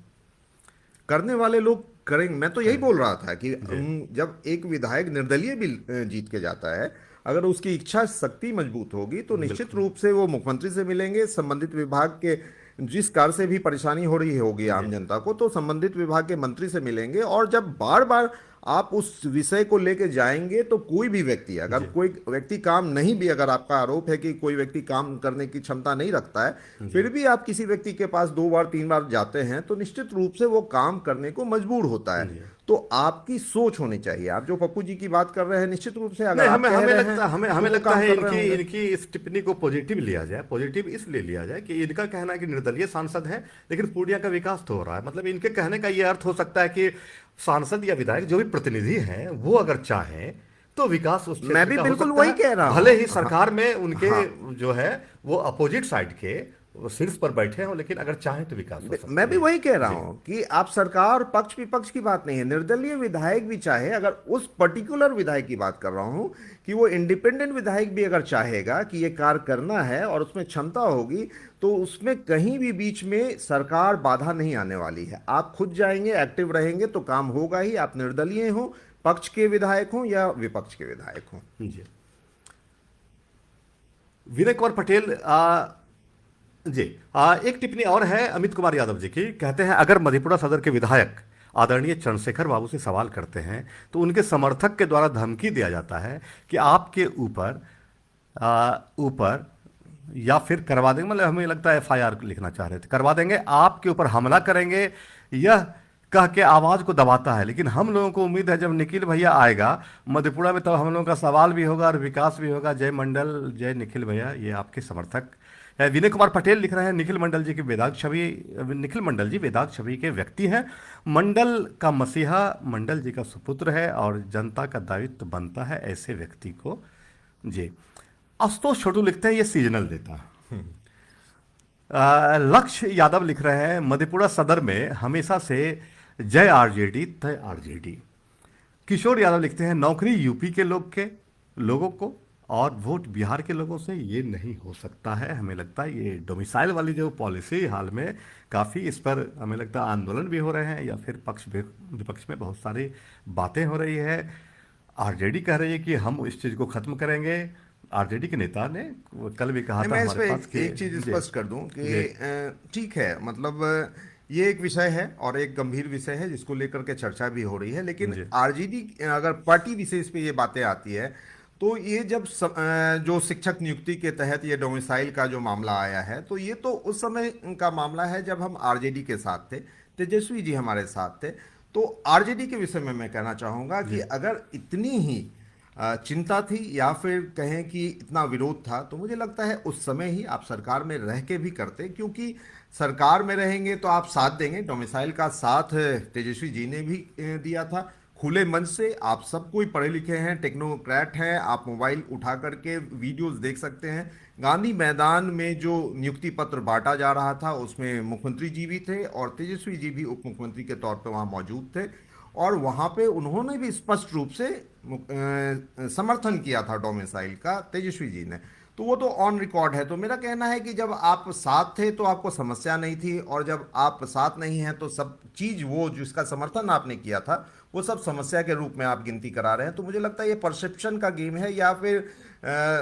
करने वाले लोग करेंगे। मैं तो यही बोल रहा था कि जी जब एक विधायक निर्दलीय भी जीत के जाता है, अगर उसकी इच्छा शक्ति मजबूत होगी तो निश्चित बिल्कुल रूप से वो मुख्यमंत्री से मिलेंगे, संबंधित विभाग के जिस कार्य से भी परेशानी हो रही होगी आम जी जनता को, तो संबंधित विभाग के मंत्री से मिलेंगे। और जब बार बार आप उस विषय को लेके जाएंगे तो कोई भी व्यक्ति, अगर जी कोई व्यक्ति काम नहीं भी, अगर आपका आरोप है कि कोई व्यक्ति काम करने की क्षमता नहीं रखता है, जी फिर भी आप किसी व्यक्ति के पास 2 बार 3 बार जाते हैं तो निश्चित रूप से वो काम करने को मजबूर होता है। जी। तो आपकी सोच होनी चाहिए। आप जो पप्पू जी की बात कर रहे हैं, निश्चित रूप से अगर नहीं, आप हमें कह हमें रहे लगता हैं हमें तो हमें वो लगता काम है कर रहे इनकी होंगे। इनकी इस टिप्पणी को पॉजिटिव लिया जाए, पॉजिटिव इसलिए लिया जाए कि इनका कहना है कि निर्दलीय सांसद है लेकिन पूर्णिया का विकास तो हो रहा है। मतलब इनके कहने का ये अर्थ हो सकता है कि सांसद या विधायक जो भी प्रतिनिधि हैं वो अगर चाहें तो विकास उस मैं क्षेत्र भी का हो बिल्कुल सकता वही है, कह रहा भले हूँ। ही हाँ, सरकार में उनके हाँ। जो है वो अपोजिट साइड के वो शीर्ष पर बैठे हों, लेकिन अगर चाहें तो विकास हो मैं सकता भी है। वही कह रहा जी हूं कि आप सरकार पक्ष विपक्ष की बात नहीं है, निर्दलीय विधायक भी चाहे, अगर उस पर्टिकुलर विधायक की बात कर रहा हूं कि वो इंडिपेंडेंट विधायक भी अगर चाहेगा कि ये कार्य करना है और उसमें क्षमता होगी, तो उसमें कहीं भी बीच में सरकार बाधा नहीं आने वाली है। आप खुद जाएंगे, एक्टिव रहेंगे तो काम होगा ही। आप निर्दलीय हो, पक्ष के विधायक हो या विपक्ष के विधायक हो। जी। विनय कुमार पटेल जी, एक टिप्पणी और है अमित कुमार यादव जी की। कहते हैं अगर मधेपुरा सदर के विधायक आदरणीय चंद्रशेखर बाबू से सवाल करते हैं तो उनके समर्थक के द्वारा धमकी दिया जाता है कि आपके ऊपर ऊपर या फिर करवा देंगे, मतलब हमें लगता है एफआईआर लिखना चाह रहे थे, करवा देंगे, आपके ऊपर हमला करेंगे, यह कह के आवाज को दबाता है। लेकिन हम लोगों को उम्मीद है जब निखिल भैया आएगा मधेपुरा में तब हम लोगों का सवाल भी होगा और विकास भी होगा। जय मंडल, जय निखिल भैया, ये आपके समर्थक है। विनय कुमार पटेल लिख रहे हैं निखिल मंडल जी की वेदांत छवि, निखिल मंडल जी वेदांत छवि के व्यक्ति हैं, मंडल का मसीहा मंडल जी का सुपुत्र है और जनता का दायित्व बनता है ऐसे व्यक्ति को। जी। आशुतोष छोटू लिखते हैं ये सीजनल देता। लक्ष्य यादव लिख रहे हैं मधेपुरा सदर में हमेशा से जय आरजेडी तय आरजेडी। किशोर यादव लिखते हैं नौकरी यूपी के लोगों को और वोट बिहार के लोगों से ये नहीं हो सकता है। हमें लगता है ये डोमिसाइल वाली जो पॉलिसी हाल में काफ़ी, इस पर हमें लगता है आंदोलन भी हो रहे हैं या फिर विपक्ष में बहुत सारी बातें हो रही है। आरजेडी कह रही है कि हम इस चीज़ को ख़त्म करेंगे। आरजेडी के नेता ने कल भी कहा नहीं, था मैं इस हमारे पे पास कि एक चीज जी स्पष्ट कर दूं कि जी ठीक है, मतलब ये एक विषय है और एक गंभीर विषय है जिसको लेकर के चर्चा भी हो रही है, लेकिन जी आरजेडी अगर पार्टी विशेष पे ये बातें आती है तो ये जब जो शिक्षक नियुक्ति के तहत ये डोमिसाइल का जो मामला आया है, तो ये तो उस समय का मामला है जब हम आरजेडी के साथ थे, तेजस्वी जी हमारे साथ थे। तो आरजेडी के विषय में मैं कहना चाहूंगा कि जी अगर इतनी ही चिंता थी या फिर कहें कि इतना विरोध था, तो मुझे लगता है उस समय ही आप सरकार में रह के भी करते, क्योंकि सरकार में रहेंगे तो आप साथ देंगे। डोमिसाइल का साथ तेजस्वी जी ने भी दिया था खुले मन से। आप सब कोई पढ़े लिखे हैं, टेक्नोक्रेट हैं, आप मोबाइल उठा करके वीडियोस देख सकते हैं। गांधी मैदान में जो नियुक्ति पत्र बांटा जा रहा था उसमें मुख्यमंत्री जी भी थे और तेजस्वी जी भी उप मुख्यमंत्री के तौर पर वहां मौजूद थे, और वहां पे उन्होंने भी स्पष्ट रूप से समर्थन किया था डोमिसाइल का, तेजस्वी जी ने। तो वो तो ऑन रिकॉर्ड है। तो मेरा कहना है कि जब आप साथ थे तो आपको समस्या नहीं थी, और जब आप साथ नहीं हैं तो सब चीज वो जिसका समर्थन आपने किया था वो सब समस्या के रूप में आप गिनती करा रहे हैं। तो मुझे लगता है ये परसेप्शन का गेम है, या फिर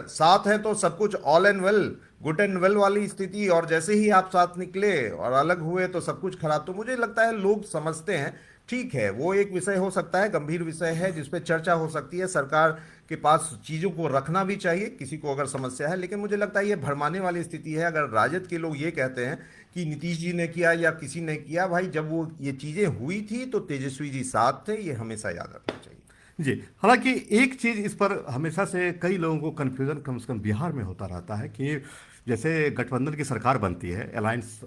साथ है तो सब कुछ all and well, good and well वाली स्थिति, और जैसे ही आप साथ निकले और अलग हुए तो सब कुछ खराब। तो मुझे लगता है लोग समझते हैं, ठीक है, वो एक विषय हो सकता है, गंभीर विषय है जिसपे चर्चा हो सकती है, सरकार के पास चीजों को रखना भी चाहिए किसी को अगर समस्या है। लेकिन मुझे लगता है ये भरमाने वाली स्थिति है। अगर राजद के लोग ये कहते हैं कि नीतीश जी ने किया या किसी ने किया, भाई जब वो ये चीजें हुई थी तो तेजस्वी जी साथ थे, ये हमेशा याद रखना चाहिए। जी। हालांकि एक चीज इस पर हमेशा से कई लोगों को कंफ्यूजन कम से कम बिहार में होता रहता है कि जैसे गठबंधन की सरकार बनती है, अलायंस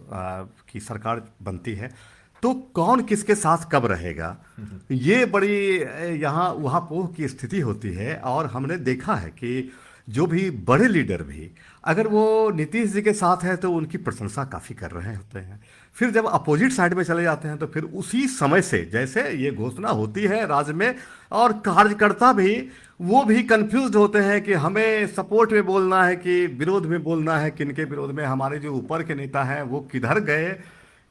की सरकार बनती है, तो कौन किसके साथ कब रहेगा, ये बड़ी यहाँ वहाँ पोह की स्थिति होती है। और हमने देखा है कि जो भी बड़े लीडर भी अगर वो नीतीश जी के साथ है तो उनकी प्रशंसा काफ़ी कर रहे होते हैं, फिर जब अपोजिट साइड में चले जाते हैं तो फिर उसी समय से जैसे ये घोषणा होती है राज्य में, और कार्यकर्ता भी वो भी कंफ्यूज होते हैं कि हमें सपोर्ट में बोलना है कि विरोध में बोलना है, किनके विरोध में। हमारे जो ऊपर के नेता हैं वो किधर गए,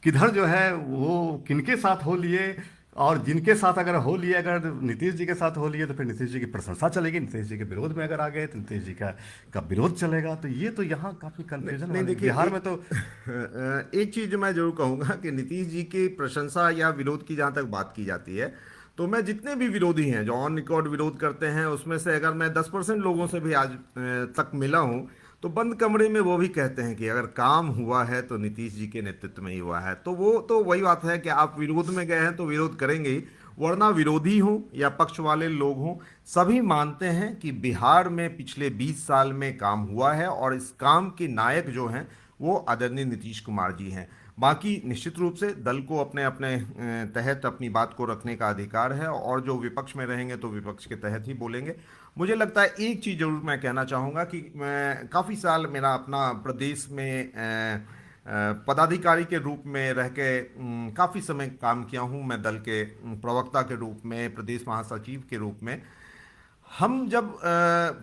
किधर जो है वो किनके साथ हो लिए, और जिनके साथ अगर हो लिए, अगर नीतीश जी के साथ हो लिए तो फिर नीतीश जी की प्रशंसा चलेगी, नीतीश जी के विरोध में अगर आ गए तो नीतीश जी का विरोध चलेगा। तो ये तो यहाँ काफी कंफ्यूजन नहीं, है देखिए बिहार में तो। एक चीज मैं जरूर कहूंगा कि नीतीश जी की प्रशंसा या विरोध की जहां तक बात की जाती है, तो मैं जितने भी विरोधी हैं जो ऑन रिकॉर्ड विरोध करते हैं, उसमें से अगर मैं 10% लोगों से भी आज तक मिला हूं, तो बंद कमरे में वो भी कहते हैं कि अगर काम हुआ है तो नीतीश जी के नेतृत्व में ही हुआ है। तो वो तो वही बात है कि आप विरोध में गए हैं तो विरोध करेंगे ही, वरना विरोधी हों या पक्ष वाले लोग हों, सभी मानते हैं कि बिहार में पिछले 20 साल में काम हुआ है और इस काम के नायक जो हैं वो आदरणीय नीतीश कुमार जी हैं। बाकी निश्चित रूप से दल को अपने अपने तहत अपनी बात को रखने का अधिकार है, और जो विपक्ष में रहेंगे तो विपक्ष के तहत ही बोलेंगे। मुझे लगता है एक चीज़ जरूर मैं कहना चाहूँगा कि मैं काफ़ी साल मेरा अपना प्रदेश में पदाधिकारी के रूप में रह के काफ़ी समय काम किया हूँ। मैं दल के प्रवक्ता के रूप में, प्रदेश महासचिव के रूप में, हम जब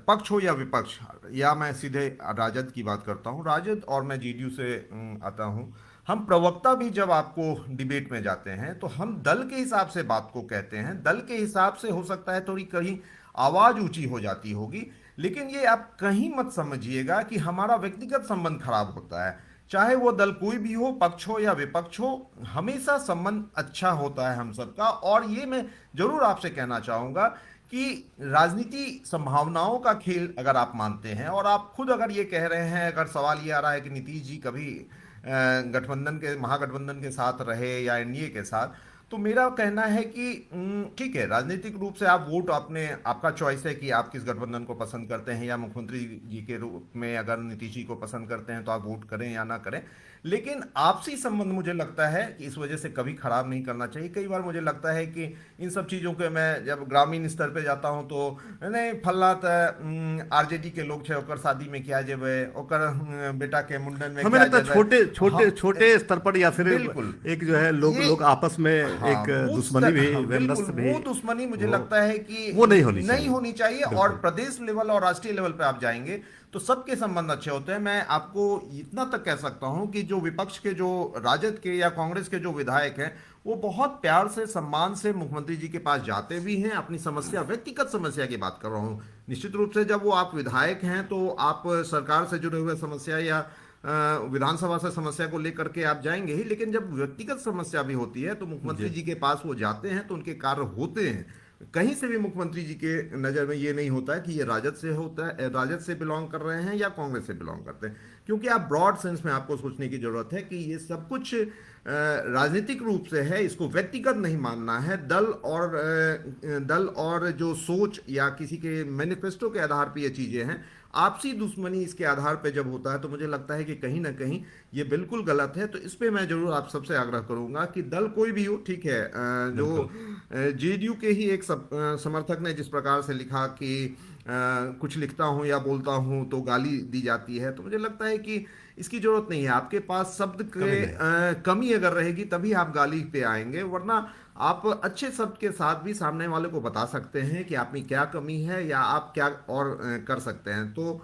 पक्ष हो या विपक्ष, या मैं सीधे राजद की बात करता हूँ, राजद और मैं जेडीयू से आता हूँ, हम प्रवक्ता भी जब आपको डिबेट में जाते हैं तो हम दल के हिसाब से बात को कहते हैं। दल के हिसाब से हो सकता है थोड़ी कहीं आवाज ऊंची हो जाती होगी, लेकिन ये आप कहीं मत समझिएगा कि हमारा व्यक्तिगत संबंध खराब होता है। चाहे वो दल कोई भी हो, पक्ष हो या विपक्ष हो, हमेशा संबंध अच्छा होता है हम सबका। और ये मैं जरूर आपसे कहना चाहूंगा कि राजनीति संभावनाओं का खेल अगर आप मानते हैं, और आप खुद अगर ये कह रहे हैं, अगर सवाल ये आ रहा है कि नीतीश जी कभी गठबंधन के, महागठबंधन के साथ रहे या एनडीए के साथ, तो मेरा कहना है कि ठीक है, राजनीतिक रूप से आप वोट, आपने, आपका चॉइस है कि आप किस गठबंधन को पसंद करते हैं, या मुख्यमंत्री जी के रूप में अगर नीतीश जी को पसंद करते हैं तो आप वोट करें या ना करें। लेकिन आपसी संबंध मुझे लगता है कि इस वजह से कभी खराब नहीं करना चाहिए। कई बार मुझे लगता है कि इन सब चीज़ों के, मैं जब ग्रामीण स्तर पे जाता हूं तो नहीं फल्ला आरजेडी के लोग छे, ओकर शादी में क्या जेबे, ओकर बेटा के मुंडन में हमें क्या लगता है जेबे। छोटे छोटे हाँ, छोटे स्तर पर या फिर बिल्कुल। एक जो है लोग ये लोग आपस में हाँ, एक उस दुश्मनी भी, हाँ, बिल्कुल, वैमनस्य भी, वो दुश्मनी मुझे वो लगता है कि वो नहीं होनी नहीं चाहिए। होनी चाहिए। और बिल्कुल प्रदेश लेवल और राष्ट्रीय लेवल पे आप जाएंगे तो सबके संबंध अच्छे होते हैं। मैं आपको इतना तक कह सकता हूं कि जो विपक्ष के, जो राजद के या कांग्रेस के जो विधायक हैं, वो बहुत प्यार से, सम्मान से मुख्यमंत्री जी के पास जाते भी हैं। अपनी समस्या, व्यक्तिगत समस्या की बात कर रहा हूं। निश्चित रूप से जब वो आप विधायक हैं तो आप सरकार से जुड़े हुए समस्या या विधानसभा से समस्या को लेकर के आप जाएंगे ही, लेकिन जब व्यक्तिगत समस्या भी होती है तो मुख्यमंत्री जी के पास वो जाते हैं, तो उनके कार्य होते हैं। कहीं से भी मुख्यमंत्री जी के नज़र में ये नहीं होता है कि ये राजद से होता है, राजद से बिलोंग कर रहे हैं या कांग्रेस से बिलोंग करते हैं, क्योंकि आप ब्रॉड सेंस में आपको सोचने की जरूरत है कि ये सब कुछ राजनीतिक रूप से है, इसको व्यक्तिगत नहीं मानना है। दल और जो सोच या किसी के मैनिफेस्टो के आधार पर ये चीज़ें हैं, आपसी दुश्मनी इसके आधार पे जब होता है तो मुझे लगता है कि कहीं ना कहीं ये बिल्कुल गलत है। तो इस पे मैं जरूर आप सबसे आग्रह करूंगा कि दल कोई भी हो, ठीक है, जो जेडीयू के ही एक समर्थक ने जिस प्रकार से लिखा कि कुछ लिखता हूं या बोलता हूं तो गाली दी जाती है, तो मुझे लगता है कि इसकी जरूरत नहीं है। आपके पास शब्द के कमी अगर रहेगी तभी आप गाली पे आएंगे, वरना आप अच्छे शब्द के साथ भी सामने वाले को बता सकते हैं कि आप में क्या कमी है या आप क्या और कर सकते हैं। तो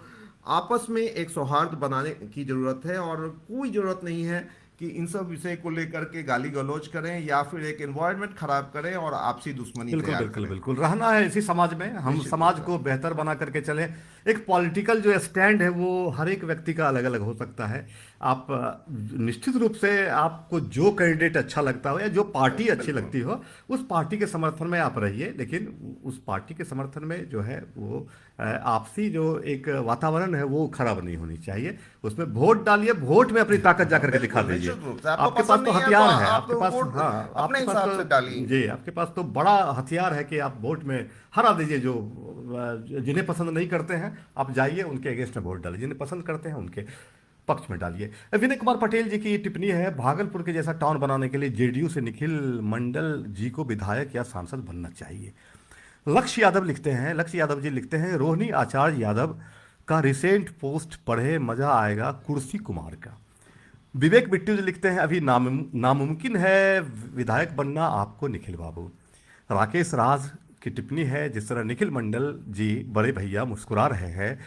आपस में एक सौहार्द बनाने की जरूरत है, और कोई जरूरत नहीं है कि इन सब विषय को लेकर के गाली गलौज करें या फिर एक एनवायरनमेंट खराब करें और आपसी दुश्मनी बिल्कुल तैयार बिल्कुल करें। बिल्कुल रहना है इसी समाज में, हम निश्चित समाज रूप को बेहतर बना करके चलें। एक पॉलिटिकल जो स्टैंड है वो हर एक व्यक्ति का अलग अलग हो सकता है। आप निश्चित रूप से आपको जो कैंडिडेट अच्छा लगता हो या जो पार्टी अच्छी लगती हो, उस पार्टी के समर्थन में आप रहिए, लेकिन उस पार्टी के समर्थन में जो है वो आपसी जो एक वातावरण है वो खराब नहीं होनी चाहिए। उसमें वोट डालिए, वोट में अपनी ताकत जाकर के दिखा बिल्कुल, दीजिए। निश्चित रूप से आपको आपके पास पसंद तो नहीं है हथियार तो है, आप आपके पास, वोट हाँ, अपने आपके पास हिसाब से तो डालिए। जी, आपके पास तो बड़ा हथियार है कि आप वोट में हरा दीजिए। जो जिन्हें पसंद नहीं करते हैं आप जाइए उनके अगेंस्ट में वोट डालिए, जिन्हें पसंद करते हैं उनके पक्ष में डालिए। विनय कुमार पटेल जी की टिप्पणी है, भागलपुर के जैसा टाउन बनाने के लिए जेडीयू से निखिल मंडल जी को विधायक या सांसद बनना चाहिए। लक्ष्य यादव लिखते हैं, लक्ष्य यादव जी लिखते हैं, रोहिणी आचार्य यादव का रिसेंट पोस्ट पढ़े, मजा आएगा कुर्सी कुमार का। विवेक बिट्टू जी लिखते हैं, अभी नामुमकिन है विधायक बनना आपको निखिल बाबू। राकेश राज की टिप्पणी है, जिस तरह निखिल मंडल जी बड़े भैया मुस्कुरा रहे हैं,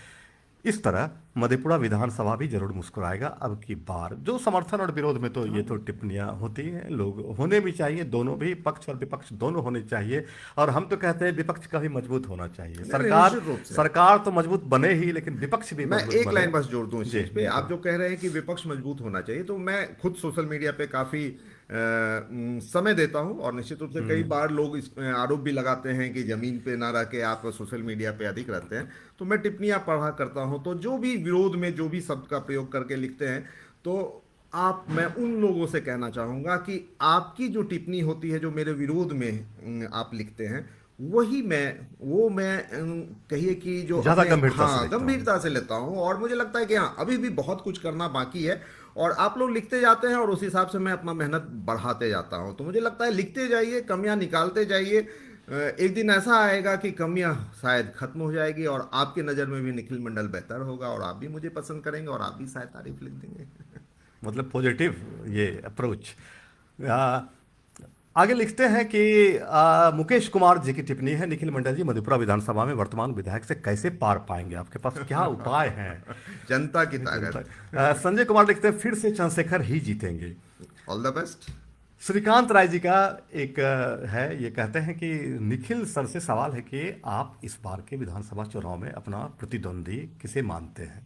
इस तरह मधेपुरा विधानसभा भी जरूर मुस्कुराएगा अब की बार। जो समर्थन और विरोध में तो ये तो टिप्पणियां होती हैं, लोग होने भी चाहिए, दोनों भी, पक्ष और विपक्ष दोनों होने चाहिए। और हम तो कहते हैं विपक्ष का भी मजबूत होना चाहिए। निश्चित रूप से। सरकार तो मजबूत बने ही, लेकिन विपक्ष भी मैं मजबूत एक बने। लाइन बस जोड़ दूं इस जी, चीज पे। आप जो कह रहे हैं कि विपक्ष मजबूत होना चाहिए, तो मैं खुद सोशल मीडिया पे काफी समय देता हूं। और निश्चित रूप से कई बार लोग इस आरोप भी लगाते हैं कि जमीन पे ना रह के आप सोशल मीडिया पे अधिक रहते हैं, तो मैं टिप्पणियां पढ़ा करता हूं, तो जो भी विरोध में जो भी शब्द का प्रयोग करके लिखते हैं, तो मैं उन लोगों से कहना चाहूंगा कि आपकी जो टिप्पणी होती है, जो मेरे विरोध में आप लिखते हैं, वही मैं कहिए कि जो ज्यादा अपने, गंभीरता से हाँ, देखता हूँ। गंभीरता से लेता हूँ। और मुझे लगता है कि हाँ, अभी भी बहुत कुछ करना बाकी है, और आप लोग लिखते जाते हैं और उस हिसाब से मैं अपना मेहनत बढ़ाते जाता हूँ। तो मुझे लगता है लिखते जाइए, कमियां निकालते जाइए, एक दिन ऐसा आएगा कि कमियां शायद खत्म हो जाएगी, और आपके नज़र में भी निखिल मंडल बेहतर होगा, और आप भी मुझे पसंद करेंगे, और आप भी शायद तारीफ लिख देंगे। मतलब पॉजिटिव ये अप्रोच। आगे लिखते हैं कि मुकेश कुमार जी की टिप्पणी है, निखिल मंडल जी मधेपुरा विधानसभा में वर्तमान विधायक से कैसे पार पाएंगे, आपके पास क्या उपाय हैं? जनता की जनता। ताकत। संजय कुमार लिखते हैं फिर से चंद्रशेखर ही जीतेंगे। All the best. Shrikant Rai ji का एक है, ये कहते हैं कि निखिल सर से सवाल है कि आप इस बार के विधानसभा चुनाव में अपना प्रतिद्वंदी किसे मानते हैं?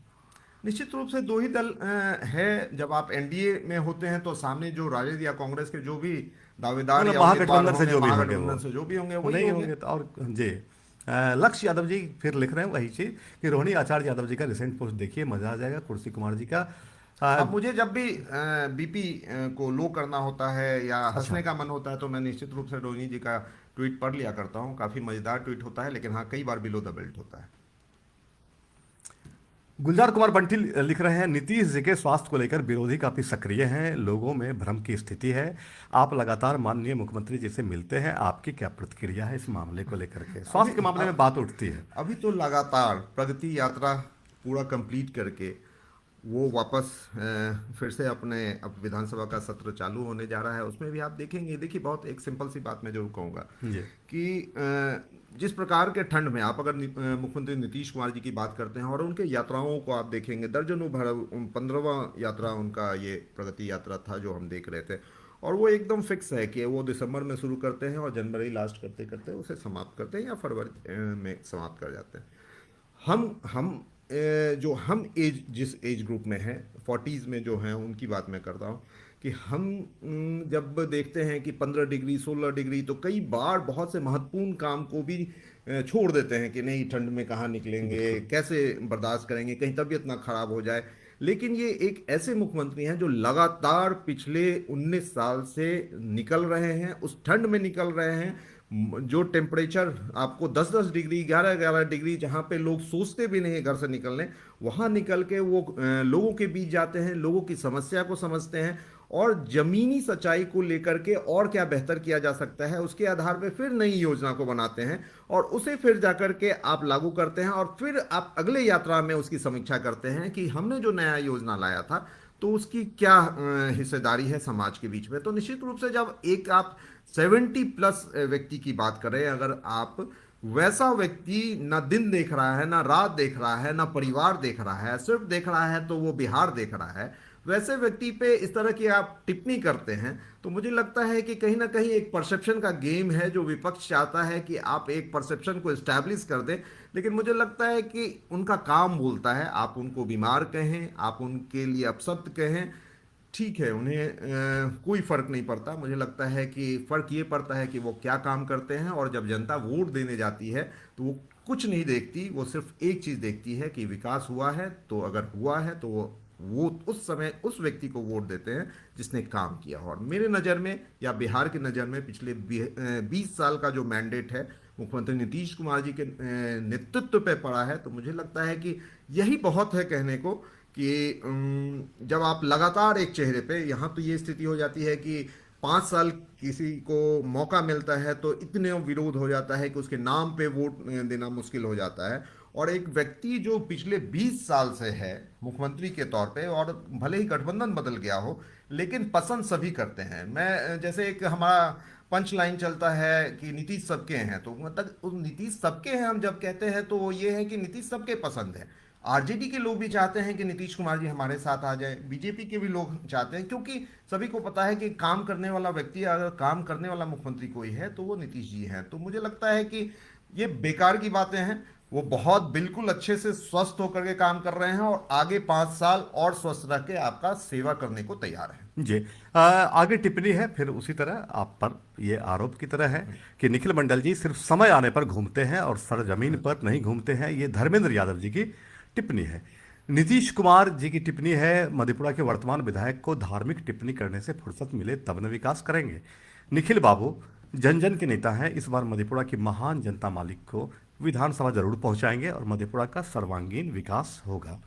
निश्चित रूप से दो ही दल है। जब आप एनडीए में होते हैं तो सामने जो राजद या कांग्रेस के जो भी दावेदार मतलब या उम्मीदवार महागठबंधन से होंगे, जो भी होंगे वो महागठबंधन से जो भी होंगे वही नहीं होंगे। होंगे तो और जी। लक्ष्य यादव जी फिर लिख रहे हैं वही चीज कि रोहिणी आचार्य यादव जी का रिसेंट पोस्ट देखिए, मजा आ जाएगा। कुर्सी कुमार जी का अब मुझे जब भी बीपी को लो करना होता है या अच्छा। हंसने का मन होता है, तो मैं निश्चित रूप से रोहिणी जी का ट्वीट पढ़ लिया करता हूँ। काफी मजेदार ट्वीट होता है, लेकिन हाँ, कई बार बिलो द बेल्ट होता है। गुलजार कुमार बंटी लिख रहे हैं नीतीश जी के स्वास्थ्य को लेकर विरोधी काफी सक्रिय हैं, लोगों में भ्रम की स्थिति है। आप लगातार माननीय मुख्यमंत्री जी से मिलते हैं, आपकी क्या प्रतिक्रिया है इस मामले को लेकर के? अभी स्वास्थ्य के मामले में बात उठती है। अभी तो लगातार प्रगति यात्रा पूरा कंप्लीट करके वो वापस फिर से अपने अब विधानसभा का सत्र चालू होने जा रहा है। उसमें भी आप देखेंगे, देखिए, बहुत एक सिंपल सी बात मैं जरूर कहूँगा जी। कि जिस प्रकार के ठंड में आप अगर मुख्यमंत्री नीतीश कुमार जी की बात करते हैं और उनके यात्राओं को आप देखेंगे, दर्जनों भर 15वां यात्रा उनका ये प्रगति यात्रा था जो हम देख रहे थे। और वो एकदम फिक्स है कि वो दिसंबर में शुरू करते हैं और जनवरी लास्ट करते करते उसे समाप्त करते हैं, या फरवरी में समाप्त कर जाते हैं। हम जो हम एज जिस एज ग्रुप में हैं, 40s में जो हैं, उनकी बात मैं करता हूँ कि हम जब देखते हैं कि 15 डिग्री 16 डिग्री, तो कई बार बहुत से महत्वपूर्ण काम को भी छोड़ देते हैं कि नहीं, ठंड में कहाँ निकलेंगे, कैसे बर्दाश्त करेंगे, कहीं तबीयत ना खराब हो जाए। लेकिन ये एक ऐसे मुख्यमंत्री हैं जो लगातार पिछले 19 साल से निकल रहे हैं, उस ठंड में निकल रहे हैं। जो टेम्परेचर आपको 10-10 डिग्री, 11-11 डिग्री, जहाँ पे लोग सोचते भी नहीं घर से निकलने, वहाँ निकल के वो लोगों के बीच जाते हैं, लोगों की समस्या को समझते हैं, और जमीनी सच्चाई को लेकर के और क्या बेहतर किया जा सकता है उसके आधार पे फिर नई योजना को बनाते हैं, और उसे फिर जाकर के आप लागू करते हैं, और फिर आप अगले यात्रा में उसकी समीक्षा करते हैं कि हमने जो नया योजना लाया था तो उसकी क्या हिस्सेदारी है समाज के बीच में। तो निश्चित रूप से जब एक आप 70+ व्यक्ति की बात करें, अगर आप वैसा व्यक्ति ना दिन देख रहा है, ना रात देख रहा है, ना परिवार देख रहा है, सिर्फ देख रहा है तो वो बिहार देख रहा है, वैसे व्यक्ति पे इस तरह की आप टिप्पणी करते हैं, तो मुझे लगता है कि कहीं ना कहीं एक परसेप्शन का गेम है जो विपक्ष चाहता है कि आप एक परसेप्शन को एस्टैब्लिश कर दें। लेकिन मुझे लगता है कि उनका काम बोलता है, आप उनको बीमार कहें, आप उनके लिए अपशब्द कहें, ठीक है, उन्हें कोई फर्क नहीं पड़ता। मुझे लगता है कि फर्क ये पड़ता है कि वो क्या काम करते हैं, और जब जनता वोट देने जाती है तो वो कुछ नहीं देखती, वो सिर्फ एक चीज देखती है कि विकास हुआ है, तो अगर हुआ है तो वो उस समय उस व्यक्ति को वोट देते हैं जिसने काम किया हो। और मेरे नज़र में या बिहार की नज़र में पिछले 20 साल का जो मैंडेट है मुख्यमंत्री नीतीश कुमार जी के नेतृत्व पे पड़ा है, तो मुझे लगता है कि यही बहुत है कहने को कि जब आप लगातार एक चेहरे पे, यहाँ तो ये स्थिति हो जाती है कि 5 साल किसी को मौका मिलता है तो इतने विरोध हो जाता है कि उसके नाम पे वोट देना मुश्किल हो जाता है। और एक व्यक्ति जो पिछले 20 साल से है मुख्यमंत्री के तौर पे, और भले ही गठबंधन बदल गया हो, लेकिन पसंद सभी करते हैं। मैं जैसे एक हमारा पंच लाइन चलता है कि नीतीश सबके हैं, तो मतलब उस नीतीश सबके हैं हम जब कहते हैं तो वो ये है कि नीतीश सबके पसंद है। आरजेडी के लोग भी चाहते हैं कि नीतीश कुमार जी हमारे साथ आ जाए, बीजेपी के भी लोग चाहते हैं, क्योंकि सभी को पता है कि काम करने वाला व्यक्ति, अगर काम करने वाला मुख्यमंत्री कोई है तो वो नीतीश जी हैं। तो मुझे लगता है कि ये बेकार की बातें हैं। वो बहुत बिल्कुल अच्छे से स्वस्थ होकर के काम कर रहे हैं और आगे 5 साल और स्वस्थ रह के आपका सेवा करने को तैयार हैं। जी। आगे टिप्पणी है फिर उसी तरह आप पर ये आरोप की तरह है कि निखिल मंडल जी सिर्फ समय आने पर घूमते हैं और सरजमीन पर नहीं घूमते हैं। ये धर्मेंद्र यादव जी की टिप्पणी है। नीतीश कुमार जी की टिप्पणी है, मधेपुरा के वर्तमान विधायक को धार्मिक टिप्पणी करने से फुर्सत मिले तब न विकास करेंगे। निखिल बाबू जन जन के नेता हैं, इस बार मधेपुरा की महान जनता मालिक को विधानसभा जरूर पहुंचाएंगे और मधेपुरा का सर्वांगीण विकास होगा।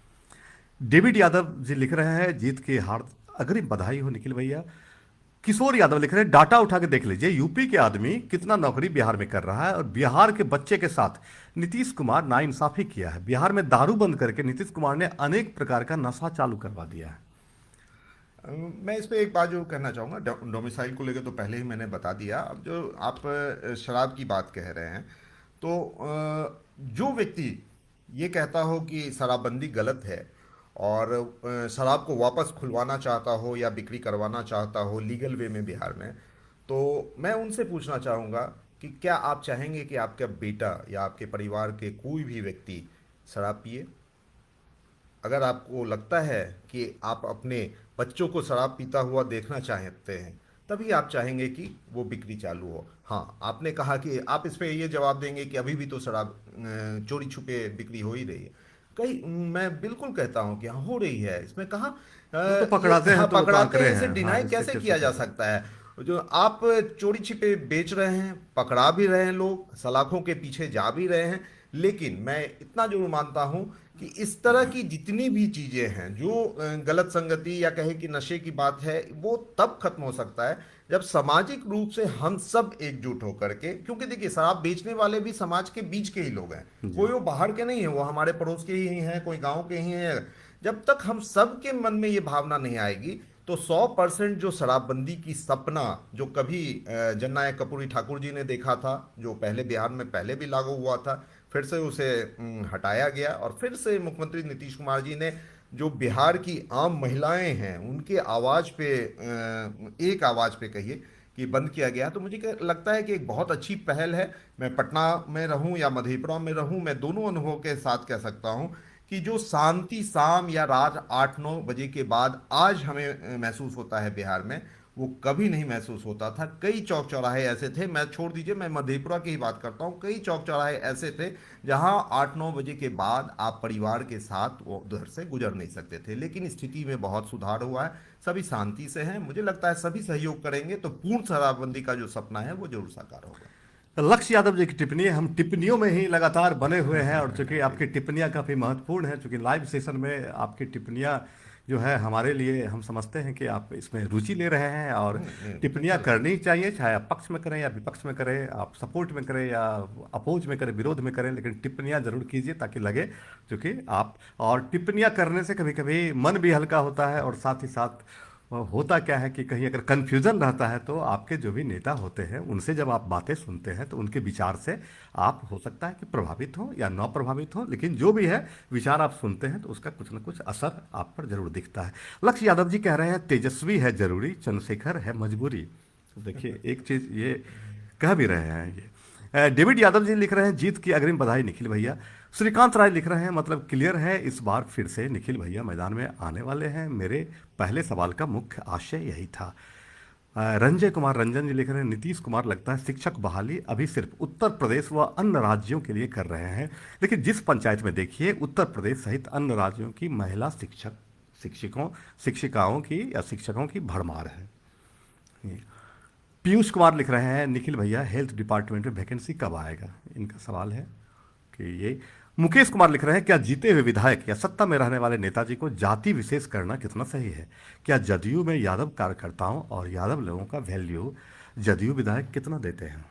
डेविड यादव जी लिख रहे हैं, जीत की हार अग्रिम बधाई हो निखिल भैया। किशोर यादव लिख रहे हैं, डाटा उठा के देख लीजिए यूपी के आदमी कितना नौकरी बिहार में कर रहा है और बिहार के बच्चे के साथ नीतीश कुमार नाइंसाफी किया है। बिहार में दारू बंद करके नीतीश कुमार ने अनेक प्रकार का नशा चालू करवा दिया है। मैं इस पे एक बात जो कहना चाहूँगा, डोमिसाइल को लेकर तो पहले ही मैंने बता दिया। अब जो आप शराब की बात कह रहे हैं, तो जो व्यक्ति ये कहता हो कि शराबबंदी गलत है और शराब को वापस खुलवाना चाहता हो या बिक्री करवाना चाहता हो लीगल वे में बिहार में, तो मैं उनसे पूछना चाहूँगा कि क्या आप चाहेंगे कि आपका बेटा या आपके परिवार के कोई भी व्यक्ति शराब पिए? अगर आपको लगता है कि आप अपने बच्चों को शराब पीता हुआ देखना चाहते हैं, तभी आप चाहेंगे कि वो बिक्री चालू हो। हाँ, आपने कहा कि आप इस पे ये जवाब देंगे कि अभी भी तो शराब चोरी छुपे बिक्री हो ही रही है। कई मैं बिल्कुल कहता हूँ कि हाँ, हो रही है, इसमें कहाँ वो तो पकड़ाते हाँ, हैं तो वो तो पकड़ाते आंकड़े हैं, इसे हैं। हाँ, डिनाई इससे कैसे कैसे किया जा कर सकते सकता है? जो आप चोरी छिपे बेच रहे हैं, पकड़ा भी रहे हैं, लोग सलाखों के पीछे जा भी रहे हैं, लेकिन मैं इतना जरूर मानता हूं कि इस तरह की जितनी भी चीजें हैं जो गलत संगति या कहे कि नशे की बात है, वो तब खत्म हो सकता है जब सामाजिक रूप से हम सब एकजुट होकर के, क्योंकि देखिए शराब बेचने वाले भी समाज के बीच के ही लोग हैं, जी। कोई वो बाहर के नहीं है, वो हमारे पड़ोस के ही हैं, कोई गांव के ही हैं। जब तक हम सब के मन में ये भावना नहीं आएगी, तो 100% जो शराबबंदी की सपना जो कभी जननायक कर्पूरी ठाकुर जी ने देखा था, जो पहले बिहार में पहले भी लागू हुआ था, फिर से उसे हटाया गया और फिर से मुख्यमंत्री नीतीश कुमार जी ने जो बिहार की आम महिलाएं हैं उनके आवाज पे एक आवाज पे कहिए कि बंद किया गया। तो मुझे लगता है कि एक बहुत अच्छी पहल है। मैं पटना में रहूं या मधेपुरा में रहूं, मैं दोनों अनुभव के साथ कह सकता हूं कि जो शांति शाम या रात 8-9 बजे के बाद आज हमें महसूस होता है बिहार में, वो कभी नहीं महसूस होता था। कई चौक चौराहे ऐसे थे, मैं छोड़ दीजिए, मैं मधेपुरा की ही बात करता हूँ, कई चौक चौराहे ऐसे थे जहाँ 8-9 बजे के बाद आप परिवार के साथ वो उधर से गुजर नहीं सकते थे। लेकिन स्थिति में बहुत सुधार हुआ है, सभी शांति से हैं। मुझे लगता है सभी सहयोग करेंगे तो पूर्ण शराबबंदी का जो सपना है वो जरूर साकार होगा। लक्ष्य यादव जी की टिप्पणी है, हम टिप्पणियों में ही लगातार बने हुए हैं और चूंकि आपकी टिप्पणियां काफ़ी महत्वपूर्ण हैं, चूंकि लाइव सेशन में आपकी टिप्पणियां जो है हमारे लिए, हम समझते हैं कि आप इसमें रुचि ले रहे हैं और नहीं, टिप्पणियां अच्छा करनी चाहिए, चाहे आप पक्ष में करें या विपक्ष में करें, आप सपोर्ट में करें या अपोज में करें, विरोध में करें, लेकिन टिप्पणियां जरूर कीजिए ताकि लगे चूंकि आप, और टिप्पणियां करने से कभी कभी मन भी हल्का होता है और साथ ही साथ होता क्या है कि कहीं अगर कन्फ्यूजन रहता है तो आपके जो भी नेता होते हैं उनसे जब आप बातें सुनते हैं तो उनके विचार से आप हो सकता है कि प्रभावित हो या न प्रभावित हो, लेकिन जो भी है विचार आप सुनते हैं तो उसका कुछ ना कुछ असर आप पर जरूर दिखता है। लक्ष्य यादव जी कह रहे हैं, तेजस्वी है जरूरी, चंद्रशेखर है मजबूरी। तो देखिए एक चीज ये कह भी रहे हैं ये। डेविड यादव जी लिख रहे हैं, जीत की अग्रिम बधाई निखिल भैया। श्रीकांत राय लिख रहे हैं, मतलब क्लियर है इस बार फिर से निखिल भैया मैदान में आने वाले हैं, मेरे पहले सवाल का मुख्य आशय यही था। रंजय कुमार रंजन जी लिख रहे हैं, नीतीश कुमार लगता है शिक्षक बहाली अभी सिर्फ उत्तर प्रदेश व अन्य राज्यों के लिए कर रहे हैं, लेकिन जिस पंचायत में देखिए उत्तर प्रदेश सहित अन्य राज्यों की महिला शिक्षिकाओं की या शिक्षकों की भरमार है। पीयूष कुमार लिख रहे हैं, निखिल भैया हेल्थ डिपार्टमेंट में वैकेंसी कब आएगा, इनका सवाल है कि ये। मुकेश कुमार लिख रहे हैं, क्या जीते हुए विधायक या सत्ता में रहने वाले नेताजी को जाति विशेष करना कितना सही है? क्या जदयू में यादव कार्यकर्ताओं और यादव लोगों का वैल्यू जदयू विधायक कितना देते हैं?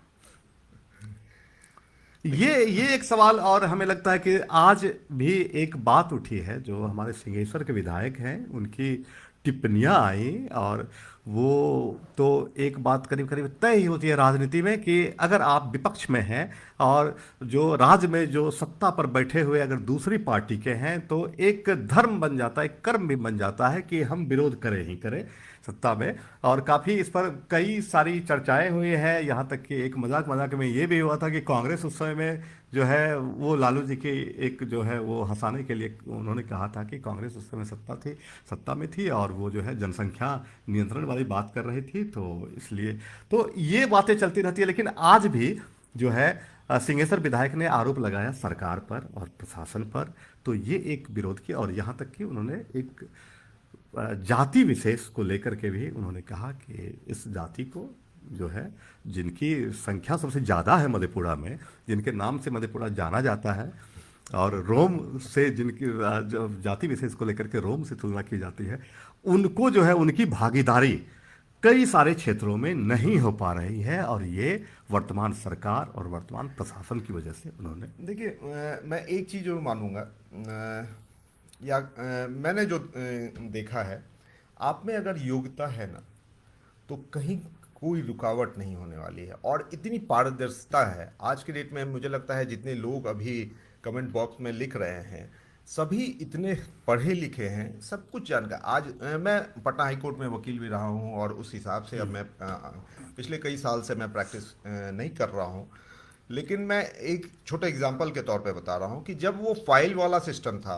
ये एक सवाल। और हमें लगता है कि आज भी एक बात उठी है, जो हमारे सिंहेश्वर के विधायक हैं उनकी टिप्पणियां आई और वो तो एक बात करीब करीब तय ही होती है राजनीति में कि अगर आप विपक्ष में हैं और जो राज्य में जो सत्ता पर बैठे हुए अगर दूसरी पार्टी के हैं, तो एक धर्म बन जाता है, एक कर्म भी बन जाता है कि हम विरोध करें ही करें सत्ता में। और काफ़ी इस पर कई सारी चर्चाएं हुई हैं, यहाँ तक कि एक मजाक मजाक में ये भी हुआ था कि कांग्रेस उस समय में जो है वो लालू जी की एक जो है वो हंसाने के लिए उन्होंने कहा था कि कांग्रेस उस समय सत्ता में थी और वो जो है जनसंख्या नियंत्रण वाली बात कर रही थी, तो इसलिए तो ये बातें चलती रहती है। लेकिन आज भी जो है सिंहेश्वर विधायक ने आरोप लगाया सरकार पर और प्रशासन पर, तो ये एक विरोध किया और यहाँ तक कि उन्होंने एक जाति विशेष को लेकर के भी उन्होंने कहा कि इस जाति को जो है जिनकी संख्या सबसे ज़्यादा है मधेपुरा में, जिनके नाम से मधेपुरा जाना जाता है और रोम से जिनकी जो जाति विशेष को लेकर के रोम से तुलना की जाती है, उनको जो है उनकी भागीदारी कई सारे क्षेत्रों में नहीं हो पा रही है और ये वर्तमान सरकार और वर्तमान प्रशासन की वजह से उन्होंने। देखिए, मैं एक चीज़ जरूर मानूंगा, मैंने जो देखा है, आप में अगर योग्यता है ना, तो कहीं कोई रुकावट नहीं होने वाली है। और इतनी पारदर्शिता है आज के डेट में, मुझे लगता है जितने लोग अभी कमेंट बॉक्स में लिख रहे हैं, सभी इतने पढ़े लिखे हैं, सब कुछ जानकर। आज मैं पटना हाई कोर्ट में वकील भी रहा हूं और उस हिसाब से अब मैं पिछले कई साल से मैं प्रैक्टिस नहीं कर रहा हूं। लेकिन मैं एक छोटे एग्जांपल के तौर पे बता रहा हूं कि जब वो फाइल वाला सिस्टम था,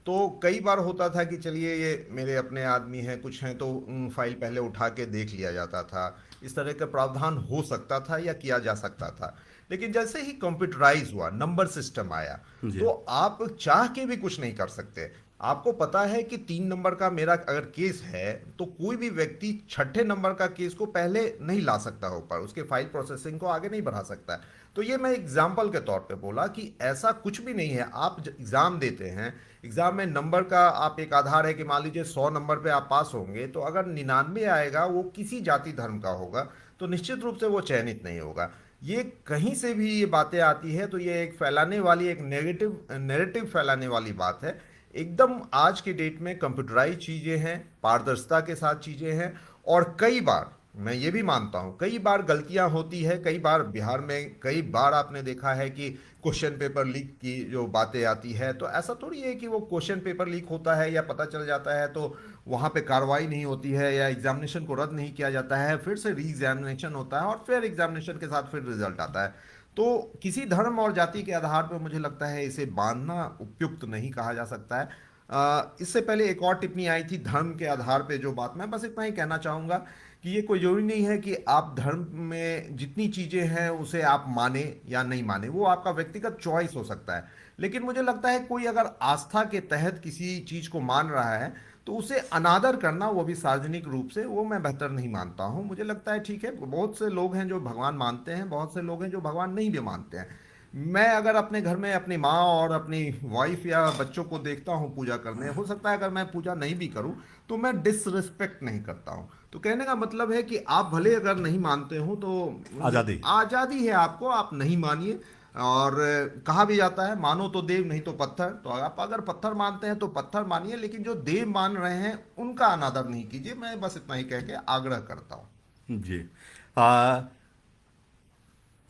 तो कई बार होता था कि चलिए ये मेरे अपने आदमी हैं, कुछ हैं, तो फाइल पहले उठा के देख लिया जाता था। इस तरह का प्रावधान हो सकता था या किया जा सकता था। लेकिन जैसे ही कंप्यूटराइज हुआ, नंबर सिस्टम आया, जी। तो आप चाह के भी कुछ नहीं कर सकते। आपको पता है कि 3 नंबर का मेरा अगर केस है, तो कोई भी व्यक्ति छठे नंबर का केस को पहले नहीं ला सकता ऊपर, उसके फाइल प्रोसेसिंग को आगे नहीं बढ़ा सकता। तो ये मैं एग्जाम्पल के तौर पे बोला कि ऐसा कुछ भी नहीं है। आप एग्जाम देते हैं, एग्जाम में नंबर का आप एक आधार है कि मान लीजिए 100 नंबर पे आप पास होंगे, तो अगर 99 आएगा, वो किसी जाति धर्म का होगा, तो निश्चित रूप से वो चयनित नहीं होगा। ये कहीं से भी ये बातें आती है, तो ये एक फैलाने वाली, एक नेगेटिव नैरेटिव फैलाने वाली बात है। एकदम आज के डेट में कंप्यूटराइज चीज़ें हैं, पारदर्शिता के साथ चीज़ें हैं। और कई बार मैं ये भी मानता हूँ, कई बार गलतियां होती है। कई बार बिहार में कई बार आपने देखा है कि क्वेश्चन पेपर लीक की जो बातें आती है, तो ऐसा थोड़ी है कि वो क्वेश्चन पेपर लीक होता है या पता चल जाता है तो वहाँ पे कार्रवाई नहीं होती है या एग्जामिनेशन को रद्द नहीं किया जाता है, फिर से री एग्जामिनेशन होता है और फिर एग्जामिनेशन के साथ फिर रिजल्ट आता है। तो किसी धर्म और जाति के आधार पर मुझे लगता है इसे बांधना उपयुक्त नहीं कहा जा सकता है। इससे पहले एक और टिप्पणी आई थी धर्म के आधार पे जो बात, मैं बस इतना ही कहना चाहूँगा कि ये कोई जरूरी नहीं है कि आप धर्म में जितनी चीज़ें हैं उसे आप माने या नहीं माने, वो आपका व्यक्तिगत चॉइस हो सकता है। लेकिन मुझे लगता है कोई अगर आस्था के तहत किसी चीज़ को मान रहा है, तो उसे अनादर करना, वो भी सार्वजनिक रूप से, वो मैं बेहतर नहीं मानता हूँ। मुझे लगता है ठीक है, बहुत से लोग हैं जो भगवान मानते हैं, बहुत से लोग हैं जो भगवान नहीं भी मानते हैं। मैं अगर अपने घर में अपनी माँ और अपनी वाइफ या बच्चों को देखता हूँ पूजा करने, हो सकता है अगर मैं पूजा नहीं भी करूँ तो मैं डिसरिस्पेक्ट नहीं करता हूँ। तो कहने का मतलब है कि आप भले अगर नहीं मानते हो तो आज़ादी। आज़ादी है आपको, आप नहीं मानिए। और कहा भी जाता है मानो तो देव नहीं तो पत्थर, तो आप अगर पत्थर मानते हैं तो पत्थर मानिए, लेकिन जो देव मान रहे हैं उनका अनादर नहीं कीजिए। मैं बस इतना ही कह के आग्रह करता हूँ। जी। आ,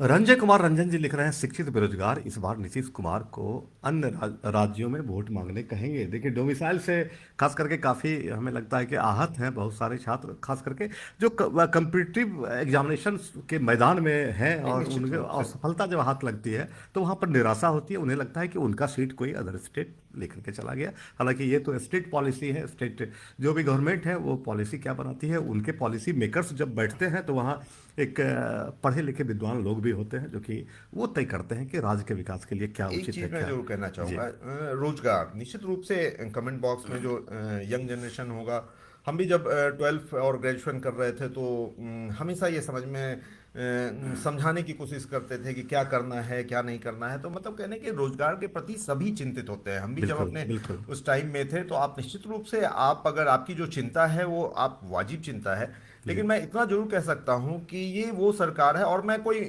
रंजय कुमार रंजन जी लिख रहे हैं, शिक्षित बेरोजगार इस बार नीतीश कुमार को अन्य राज्यों में वोट मांगने कहेंगे। देखिए, डोमिसाइल से खास करके काफ़ी हमें लगता है कि आहत हैं बहुत सारे छात्र, खास करके जो कम्पिटिटिव एग्जामिनेशन के मैदान में हैं नहीं, और निश्चित उनके रूप से। असफलता जब हाथ लगती है तो वहाँ पर निराशा होती है। उन्हें लगता है कि उनका सीट कोई अदर स्टेट लेकर के चला गया। हालांकि ये तो स्टेट पॉलिसी है, स्टेट जो भी गवर्नमेंट है वो पॉलिसी क्या बनाती है, उनके पॉलिसी मेकर्स जब बैठते हैं तो वहाँ एक पढ़े लिखे विद्वान लोग भी होते हैं जो कि वो तय करते हैं कि राज्य के विकास के लिए क्या एक उचित है, चीज मैं क्या। जरूर कहना जी। चाहूंगा, रोजगार निश्चित रूप से कमेंट बॉक्स में जो यंग जनरेशन होगा, हम भी जब 12th और ग्रेजुएशन कर रहे थे तो हमेशा ये समझ में समझाने की कोशिश करते थे कि क्या करना है क्या नहीं करना है। तो मतलब कहने के रोजगार के प्रति सभी चिंतित होते हैं। हम भी जब बिल्कुल अपने बिल्कुल। उस टाइम में थे, तो आप निश्चित रूप से, आप अगर आपकी जो चिंता है वो आप वाजिब चिंता है। जी। लेकिन मैं इतना जरूर कह सकता हूं कि ये वो सरकार है, और मैं कोई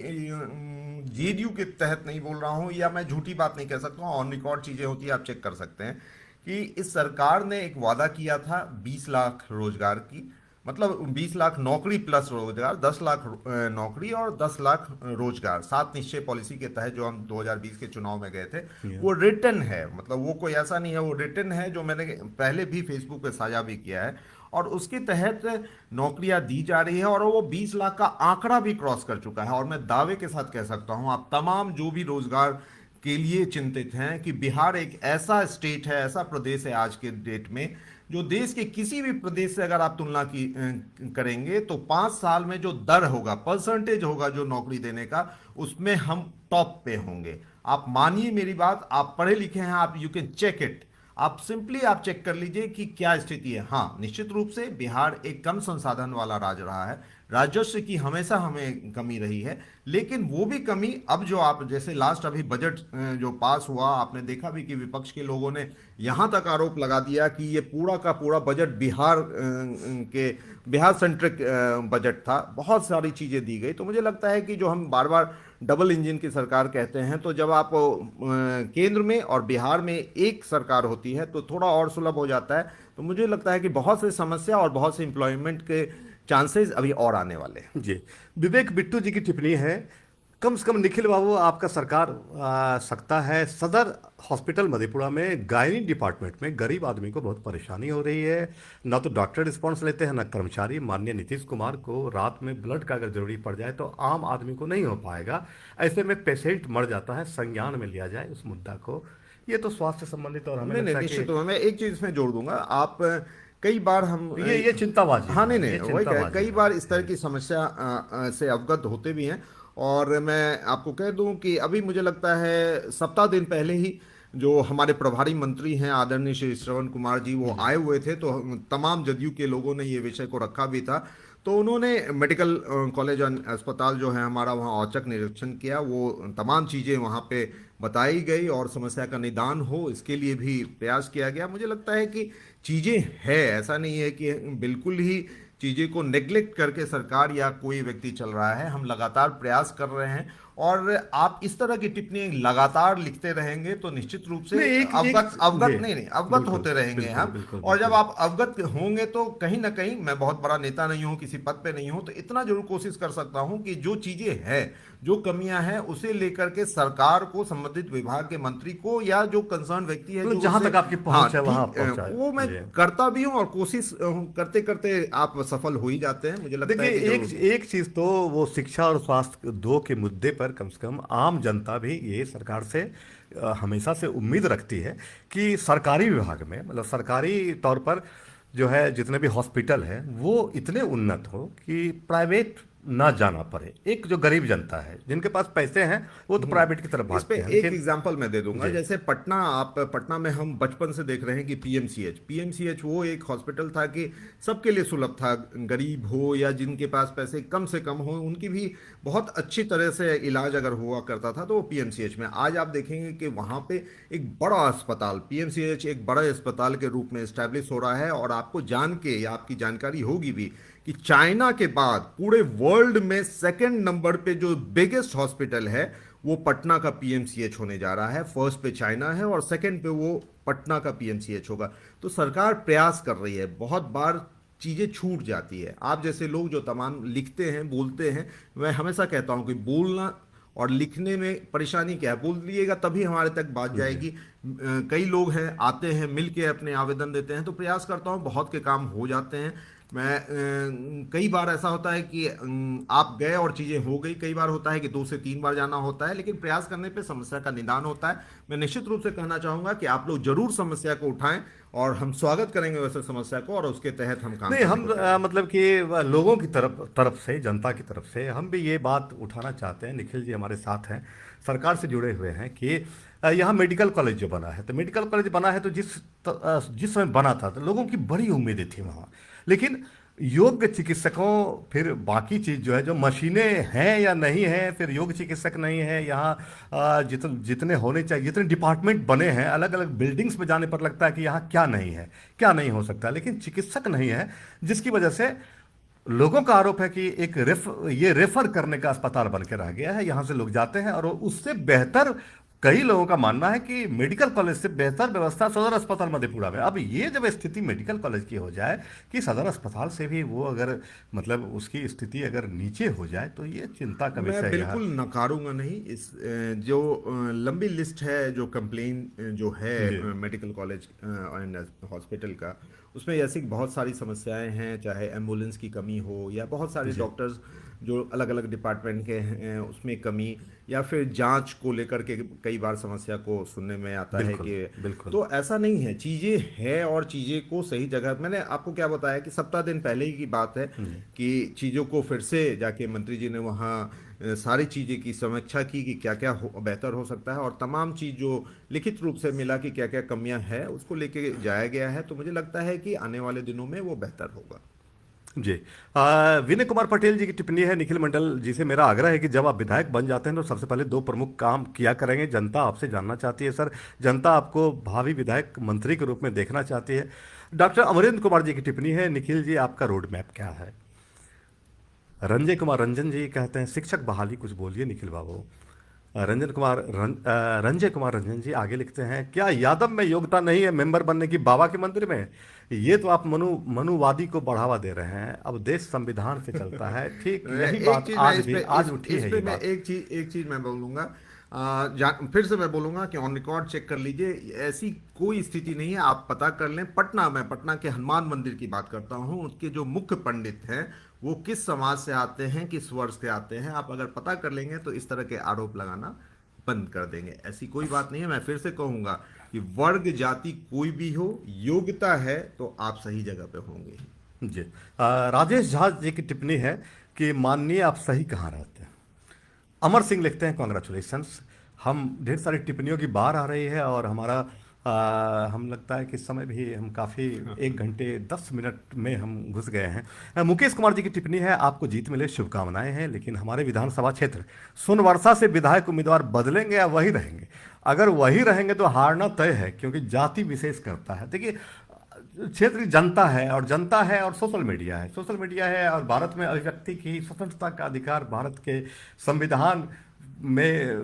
जेडीयू के तहत नहीं बोल रहा हूं या मैं झूठी बात नहीं कह सकता हूं, ऑन रिकॉर्ड चीजें होती है, आप चेक कर सकते हैं कि इस सरकार ने एक वादा किया था 20 लाख रोजगार की, मतलब 20 लाख नौकरी प्लस रोजगार, 10 लाख नौकरी और 10 लाख रोजगार, 7 निश्चय पॉलिसी के तहत जो हम 2020 के चुनाव में गए थे, वो रिटर्न है। मतलब वो कोई ऐसा नहीं है, वो रिटर्न है, जो मैंने पहले भी फेसबुक पे साझा भी किया है। और उसके तहत नौकरियां दी जा रही है और वो 20 लाख का आंकड़ा भी क्रॉस कर चुका है। और मैं दावे के साथ कह सकता हूं, आप तमाम जो भी रोजगार के लिए चिंतित हैं, कि बिहार एक ऐसा स्टेट है, ऐसा प्रदेश है आज के डेट में, जो देश के किसी भी प्रदेश से अगर आप तुलना की करेंगे तो 5 साल में जो दर होगा, परसेंटेज होगा जो नौकरी देने का, उसमें हम टॉप पे होंगे। आप मानिए मेरी बात, आप पढ़े लिखे हैं, आप यू कैन चेक इट, आप सिंपली आप चेक कर लीजिए कि क्या स्थिति है। हाँ, निश्चित रूप से बिहार एक कम संसाधन वाला राज्य रहा है, राजस्व की हमेशा हमें कमी रही है, लेकिन वो भी कमी अब जो आप जैसे लास्ट अभी बजट जो पास हुआ, आपने देखा भी कि विपक्ष के लोगों ने यहां तक आरोप लगा दिया कि ये पूरा का पूरा बजट बिहार सेंट्रिक बजट था, बहुत सारी चीजें दी गई। तो मुझे लगता है कि जो हम बार बार डबल इंजन की सरकार कहते हैं, तो जब आप केंद्र में और बिहार में एक सरकार होती है तो थोड़ा और सुलभ हो जाता है। तो मुझे लगता है कि बहुत से समस्या और बहुत से एम्प्लॉयमेंट के चांसेस अभी और आने वाले हैं। जी, विवेक बिट्टू जी की टिप्पणी है, कम से कम निखिल बाबू आपका सरकार सकता है सदर हॉस्पिटल मधेपुरा में गायनी डिपार्टमेंट में गरीब आदमी को बहुत परेशानी हो रही है, ना तो डॉक्टर रिस्पॉन्स लेते हैं ना कर्मचारी। माननीय नीतीश कुमार को रात में ब्लड का अगर जरूरी पड़ जाए तो आम आदमी को नहीं हो पाएगा। ऐसे में पेशेंट मर जाता है, संज्ञान में लिया जाए उस मुद्दा को। ये तो स्वास्थ्य से संबंधित, और हमें नहीं नहीं, लगता है निश्चित कि रूप में मैं एक चीज इसमें जोड़ दूंगा। आप कई बार हम ये चिंताबाजी हाँ नहीं है, नहीं, ये वही चिंताबाजी कई है। बार इस तरह की समस्या से अवगत होते भी हैं। और मैं आपको कह दूं कि अभी मुझे लगता है सप्ताह दिन पहले ही जो हमारे प्रभारी मंत्री हैं आदरणीय श्री श्रवण कुमार जी, वो आए हुए थे, तो तमाम जदयू के लोगों ने ये विषय को रखा भी था। तो उन्होंने मेडिकल कॉलेज और अस्पताल जो है हमारा, वहाँ औचक निरीक्षण किया, वो तमाम चीज़ें वहाँ पे बताई गई और समस्या का निदान हो इसके लिए भी प्रयास किया गया। मुझे लगता है कि चीज़ें है, ऐसा नहीं है कि बिल्कुल ही चीज़ें को नेग्लेक्ट करके सरकार या कोई व्यक्ति चल रहा है। हम लगातार प्रयास कर रहे हैं और आप इस तरह की टिप्पणी लगातार लिखते रहेंगे तो निश्चित रूप से नहीं, अवगत जी, नहीं नहीं अवगत बिल्कुल, होते रहेंगे बिल्कुल, हम। बिल्कुल, और जब बिल्कुल। आप अवगत होंगे तो कहीं ना कहीं, मैं बहुत बड़ा नेता नहीं हूं, किसी पद पे नहीं हूं, तो इतना जरूर कोशिश कर सकता हूं कि जो चीजें हैं, जो कमियां हैं, उसे लेकर के सरकार को, संबंधित विभाग के मंत्री को या जो कंसर्न व्यक्ति है, मतलब जो जहां उससे तक आपकी पहुंच है वहां ठीक, पहुंचाए। वो मैं जी। करता भी हूं और कोशिश करते करते आप सफल हो ही जाते हैं। मुझे लगता है देखिए, कि एक एक चीज तो वो शिक्षा और स्वास्थ्य दो के मुद्दे पर कम से कम आम जनता भी ये सरकार से हमेशा से उम्मीद रखती है कि सरकारी विभाग में, मतलब सरकारी तौर पर जो है जितने भी हॉस्पिटल हैं वो इतने उन्नत हो कि प्राइवेट ना जाना पड़े। एक जो गरीब जनता है जिनके पास पैसे हैं वो तो प्राइवेट की तरफ इस पे भागते हैं, एक लेकिन एग्जांपल मैं दे दूंगा। जी। जैसे पटना में हम बचपन से देख रहे हैं कि पीएमसीएच वो एक हॉस्पिटल था कि सबके लिए सुलभ था, गरीब हो या जिनके पास पैसे कम से कम हो, उनकी भी बहुत अच्छी तरह से इलाज अगर हुआ करता था तो वो पीएमसीएच में। आज आप देखेंगे कि वहाँ पे एक बड़ा अस्पताल, पीएमसीएच एक बड़े अस्पताल के रूप में स्टैब्लिश हो रहा है। और आपको जान के या आपकी जानकारी होगी भी कि चाइना के बाद पूरे वर्ल्ड में सेकंड नंबर पे जो बिगेस्ट हॉस्पिटल है वो पटना का पीएमसीएच होने जा रहा है। फर्स्ट पे चाइना है और सेकंड पे वो पटना का पीएमसीएच होगा। तो सरकार प्रयास कर रही है, बहुत बार चीज़ें छूट जाती है। आप जैसे लोग जो तमाम लिखते हैं, बोलते हैं, मैं हमेशा कहता हूं कि बोलना और लिखने में परेशानी क्या है, बोल दिएगा तभी हमारे तक बात जाएगी। कई लोग हैं, आते हैं, मिल के अपने आवेदन देते हैं, तो प्रयास करता हूं, बहुत के काम हो जाते हैं। मैं कई बार ऐसा होता है कि आप गए और चीज़ें हो गई, कई बार होता है कि 2 से 3 बार जाना होता है, लेकिन प्रयास करने पे समस्या का निदान होता है। मैं निश्चित रूप से कहना चाहूँगा कि आप लोग जरूर समस्या को उठाएं और हम स्वागत करेंगे वैसे समस्या को, और उसके तहत हम काम नहीं, करने हम को तैयार हैं। मतलब कि लोगों की तरफ से, जनता की तरफ से हम भी ये बात उठाना चाहते हैं। निखिल जी हमारे साथ हैं, सरकार से जुड़े हुए हैं, कि यहाँ मेडिकल कॉलेज जो बना है, तो मेडिकल कॉलेज बना है तो जिस समय बना था तो लोगों की बड़ी उम्मीदें थी वहाँ, लेकिन योग्य चिकित्सकों, फिर बाकी चीज़ जो है, जो मशीनें हैं या नहीं हैं, फिर योग्य चिकित्सक नहीं है यहाँ। जितने होने चाहिए, जितने डिपार्टमेंट बने हैं, अलग अलग बिल्डिंग्स में जाने पर लगता है कि यहाँ क्या नहीं है, क्या नहीं हो सकता, लेकिन चिकित्सक नहीं है, जिसकी वजह से लोगों का आरोप है कि ये रेफर करने का अस्पताल बन के रह गया है। यहाँ से लोग जाते हैं और उससे बेहतर कई लोगों का मानना है कि मेडिकल कॉलेज से बेहतर व्यवस्था सदर अस्पताल मधेपुरा में। अब ये जब स्थिति मेडिकल कॉलेज की हो जाए कि सदर अस्पताल से भी वो अगर मतलब उसकी स्थिति अगर नीचे हो जाए तो ये चिंता का मैं विषय है। बिल्कुल नकारूंगा नहीं इस जो लंबी लिस्ट है जो कंप्लेन जो जी है मेडिकल कॉलेज एंड हॉस्पिटल का, उसमें ऐसी बहुत सारी समस्याएं हैं, चाहे एम्बुलेंस की कमी हो या बहुत सारे जी डॉक्टर्स जो अलग अलग डिपार्टमेंट के हैं उसमें कमी, या फिर जांच को लेकर के कई बार समस्या को सुनने में आता है बिल्कुल कि, बिल्कुल। तो ऐसा नहीं है, चीज़ें हैं और चीज़ें को सही जगह, मैंने आपको क्या बताया कि सप्ताह दिन पहले ही की बात है जी कि चीज़ों को फिर से जाके मंत्री जी ने वहाँ सारी चीज़ें की समीक्षा की कि क्या क्या बेहतर हो सकता है, और तमाम चीज़ जो लिखित रूप से मिला कि क्या क्या कमियां हैं उसको लेके जाया गया है। तो मुझे लगता है कि आने वाले दिनों में वो बेहतर होगा। जी। विनय कुमार पटेल जी की टिप्पणी है निखिल मंडल जी से मेरा आग्रह है कि जब आप विधायक बन जाते हैं तो सबसे पहले दो प्रमुख काम किया करेंगे। जनता आपसे जानना चाहती है सर, जनता आपको भावी विधायक मंत्री के रूप में देखना चाहती है। डॉक्टर अमरेंद्र कुमार जी की टिप्पणी है निखिल जी आपका रोड मैप क्या है। रंजय कुमार रंजन जी कहते हैं शिक्षक बहाली कुछ बोलिए निखिल बाबू। रंजय कुमार रंजन जी आगे लिखते हैं क्या यादव में योग्यता नहीं है मेंबर बनने की बाबा के मंदिर में। ये तो आप मनुवादी को बढ़ावा दे रहे हैं। अब देश संविधान से चलता है, ठीक यही एक बात चीज मैं आज भी आज उठी इस है पे ये मैं बात। एक चीज मैं बोलूंगा, फिर से मैं बोलूंगा कि ऑन रिकॉर्ड चेक कर लीजिए, ऐसी कोई स्थिति नहीं है। आप पता कर लें, पटना के हनुमान मंदिर की बात करता हूँ, उसके जो मुख्य पंडित हैं वो किस समाज से आते हैं, किस वर्ष से आते हैं, आप अगर पता कर लेंगे तो इस तरह के आरोप लगाना बंद कर देंगे। ऐसी कोई बात नहीं है। मैं फिर से कहूंगा कि वर्ग जाति कोई भी हो, योग्यता है तो आप सही जगह पे होंगे। जी। राजेश झा जी की टिप्पणी है कि माननीय आप सही कहाँ रहते हैं। अमर सिंह लिखते हैं कॉन्ग्रेचुलेशंस। हम ढेर सारी टिप्पणियों की बार आ रही है और हमारा हम लगता है कि इस समय भी हम काफ़ी 1 घंटे 10 मिनट में हम घुस गए हैं। मुकेश कुमार जी की टिप्पणी है आपको जीत मिले शुभकामनाएं हैं, लेकिन हमारे विधानसभा क्षेत्र सोनवर्षा से विधायक उम्मीदवार बदलेंगे या वही रहेंगे। अगर वही रहेंगे तो हारना तय है क्योंकि जाति विशेष करता है। देखिए क्षेत्र की जनता है और सोशल मीडिया है और भारत में अभिव्यक्ति की स्वतंत्रता का अधिकार भारत के संविधान में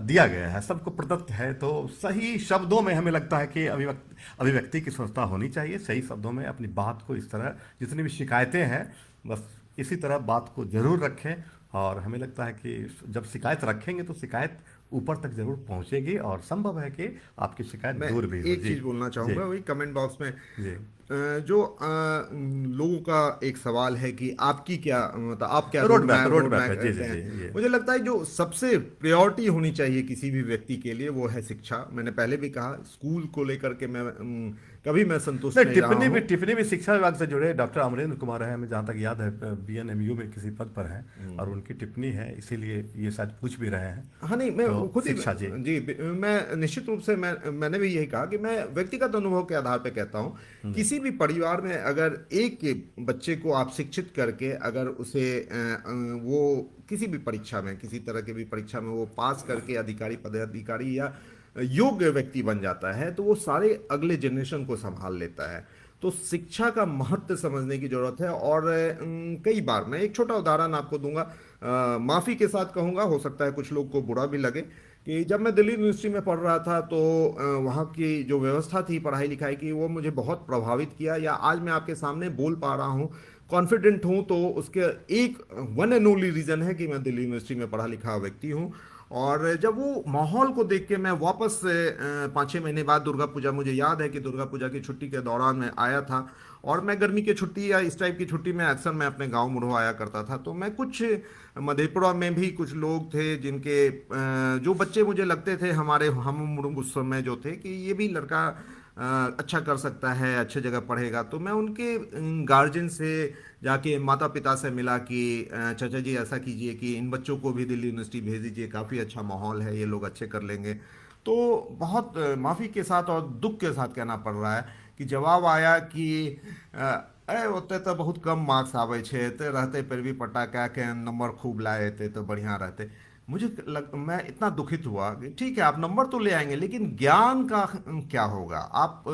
दिया गया है, सबको प्रदत्त है। तो सही शब्दों में हमें लगता है कि अभिव्यक्ति की स्वतंत्रता होनी चाहिए। सही शब्दों में अपनी बात को इस तरह, जितनी भी शिकायतें हैं बस इसी तरह बात को जरूर रखें। और हमें लगता है कि जब शिकायत रखेंगे तो शिकायत ऊपर तक जरूर पहुंचेगी और संभव है कि आपकी शिकायत मैं दूर भी हो। एक जी चीज बोलना जी चाहूंगा, वही कमेंट बॉक्स में जी जो लोगों का एक सवाल है कि आपकी क्या मतलब आप क्या रोड रोड मैप मैप है। जी जी करते जी हैं। ये मुझे लगता है जो सबसे प्रायोरिटी होनी चाहिए किसी भी व्यक्ति के लिए वो है शिक्षा। मैंने पहले भी कहा, स्कूल को लेकर के मैं कभी मैं संतुष्ट नहीं, नहीं रहा हूँ। टिप्पणी भी शिक्षा विभाग से जुड़े डॉक्टर अमरेंद्र कुमार है, हमें जहाँ तक याद है बीएनएमयू में किसी पद पर हैं और उनकी टिप्पणी है, इसीलिए ये शायद पूछ भी रहे हैं। हाँ नहीं, मैं तो खुद ही शिक्षा जी मैं निश्चित रूप से मैंने भी यही कहा कि मैं व्यक्तिगत अनुभव के आधार पर कहता हूँ, किसी भी परिवार में अगर एक बच्चे को आप शिक्षित करके अगर उसे वो किसी भी परीक्षा में, किसी तरह की भी परीक्षा में वो पास करके अधिकारी पदाधिकारी या योग्य व्यक्ति बन जाता है तो वो सारे अगले जनरेशन को संभाल लेता है। तो शिक्षा का महत्व समझने की जरूरत है। और कई बार मैं एक छोटा उदाहरण आपको दूंगा, माफी के साथ कहूंगा, हो सकता है कुछ लोग को बुरा भी लगे, कि जब मैं दिल्ली यूनिवर्सिटी में पढ़ रहा था तो वहाँ की जो व्यवस्था थी पढ़ाई लिखाई की वो मुझे बहुत प्रभावित किया, या आज मैं आपके सामने बोल पा रहा हूँ, कॉन्फिडेंट हूँ, तो उसके एक वन एंड ओनली रीज़न है कि मैं दिल्ली यूनिवर्सिटी में पढ़ा लिखा व्यक्ति हूँ। और जब वो माहौल को देख के मैं वापस 5-6 महीने बाद दुर्गा पूजा, मुझे याद है कि दुर्गा पूजा की छुट्टी के दौरान मैं आया था, और मैं गर्मी की छुट्टी या इस टाइप की छुट्टी में अक्सर मैं अपने गांव मुढ़ो आया करता था। तो मैं कुछ मधेपुरा में भी कुछ लोग थे जिनके जो बच्चे मुझे लगते थे हमारे हम उम्र उस समय जो थे कि ये भी लड़का अच्छा कर सकता है, अच्छे जगह पढ़ेगा, तो मैं उनके गार्जियन से जाके माता पिता से मिला कि चाचा जी ऐसा कीजिए कि इन बच्चों को भी दिल्ली यूनिवर्सिटी भेज दीजिए, काफ़ी अच्छा माहौल है, ये लोग अच्छे कर लेंगे। तो बहुत माफ़ी के साथ और दुख के साथ कहना पड़ रहा है कि जवाब आया कि अरे ओते तो बहुत कम मार्क्स आवे छे, ते रहते फिर भी पटाखा के नंबर खूब लाए थे तो बढ़िया रहते। मैं इतना दुखित हुआ कि ठीक है आप नंबर तो ले आएंगे लेकिन ज्ञान का क्या होगा। आप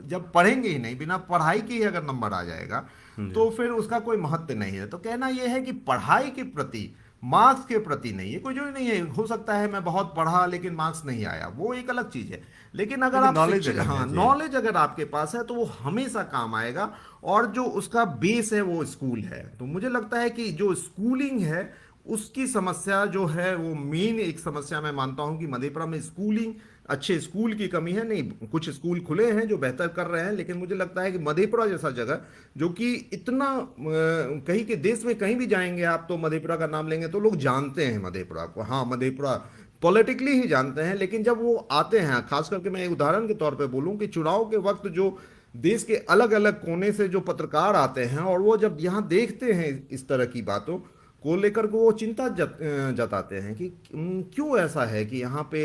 जब पढ़ेंगे ही नहीं, बिना पढ़ाई के ही अगर नंबर आ जाएगा जी तो फिर उसका कोई महत्व नहीं है। तो कहना यह है कि पढ़ाई के प्रति मार्क्स के प्रति नहीं है, कोई जरूरी नहीं है, हो सकता है मैं बहुत पढ़ा लेकिन मार्क्स नहीं आया, वो एक अलग चीज है। लेकिन अगर लेकिन आप नॉलेज शिक्षित, अगर हाँ, है जी। नॉलेज अगर आपके पास है तो वो हमेशा काम आएगा। और जो उसका बेस है वो स्कूल है। तो मुझे लगता है कि जो स्कूलिंग है उसकी समस्या जो है वो मेन एक समस्या मैं मानता हूं कि मधेपुरा में स्कूलिंग, अच्छे स्कूल की कमी है। नहीं, कुछ स्कूल खुले हैं जो बेहतर कर रहे हैं, लेकिन मुझे लगता है कि मधेपुरा जैसा जगह जो कि इतना कहीं के देश में कहीं भी जाएंगे आप तो मधेपुरा का नाम लेंगे तो लोग जानते हैं मधेपुरा को, हाँ मधेपुरा पॉलिटिकली ही जानते हैं। लेकिन जब वो आते हैं, खास करके मैं एक उदाहरण के तौर पे बोलूं कि चुनाव के वक्त जो देश के अलग अलग कोने से जो पत्रकार आते हैं और वो जब यहाँ देखते हैं इस तरह की बातों को लेकर के वो चिंता जताते हैं कि क्यों ऐसा है कि यहाँ पे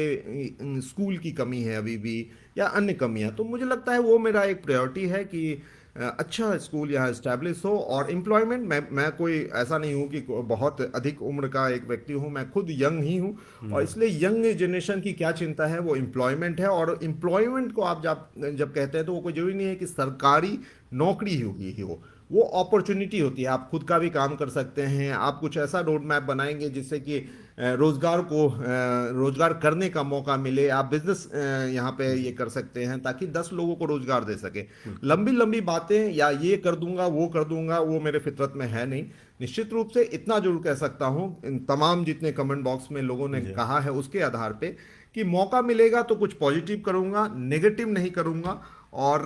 स्कूल की कमी है अभी भी या अन्य कमियां। तो मुझे लगता है वो मेरा एक प्रायोरिटी है कि अच्छा स्कूल यहाँ इस्टेब्लिश हो। और एम्प्लॉयमेंट, मैं कोई ऐसा नहीं हूँ कि बहुत अधिक उम्र का एक व्यक्ति हूँ, मैं खुद यंग ही हूँ। और इसलिए यंग जनरेशन की क्या चिंता है, वो एम्प्लॉयमेंट है। और एम्प्लॉयमेंट को आप जब जब कहते हैं तो वो कोई जरूरी नहीं है कि सरकारी नौकरी ही हो, वो अपॉर्चुनिटी होती है। आप खुद का भी काम कर सकते हैं, आप कुछ ऐसा रोड मैप बनाएंगे जिससे कि रोजगार करने का मौका मिले। आप बिजनेस यहाँ पे ये कर सकते हैं ताकि 10 लोगों को रोजगार दे सके। लंबी लंबी बातें या ये कर दूंगा वो कर दूंगा वो मेरे फितरत में है नहीं। निश्चित रूप से इतना जरूर कह सकता हूँ, इन तमाम जितने कमेंट बॉक्स में लोगों ने जी कहा है उसके आधार पे, कि मौका मिलेगा तो कुछ पॉजिटिव करूंगा, नेगेटिव नहीं करूंगा। और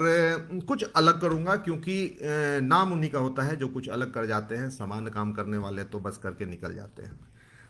कुछ अलग करूंगा, क्योंकि नाम उन्हीं का होता है जो कुछ अलग कर जाते हैं, समान काम करने वाले तो बस करके निकल जाते हैं।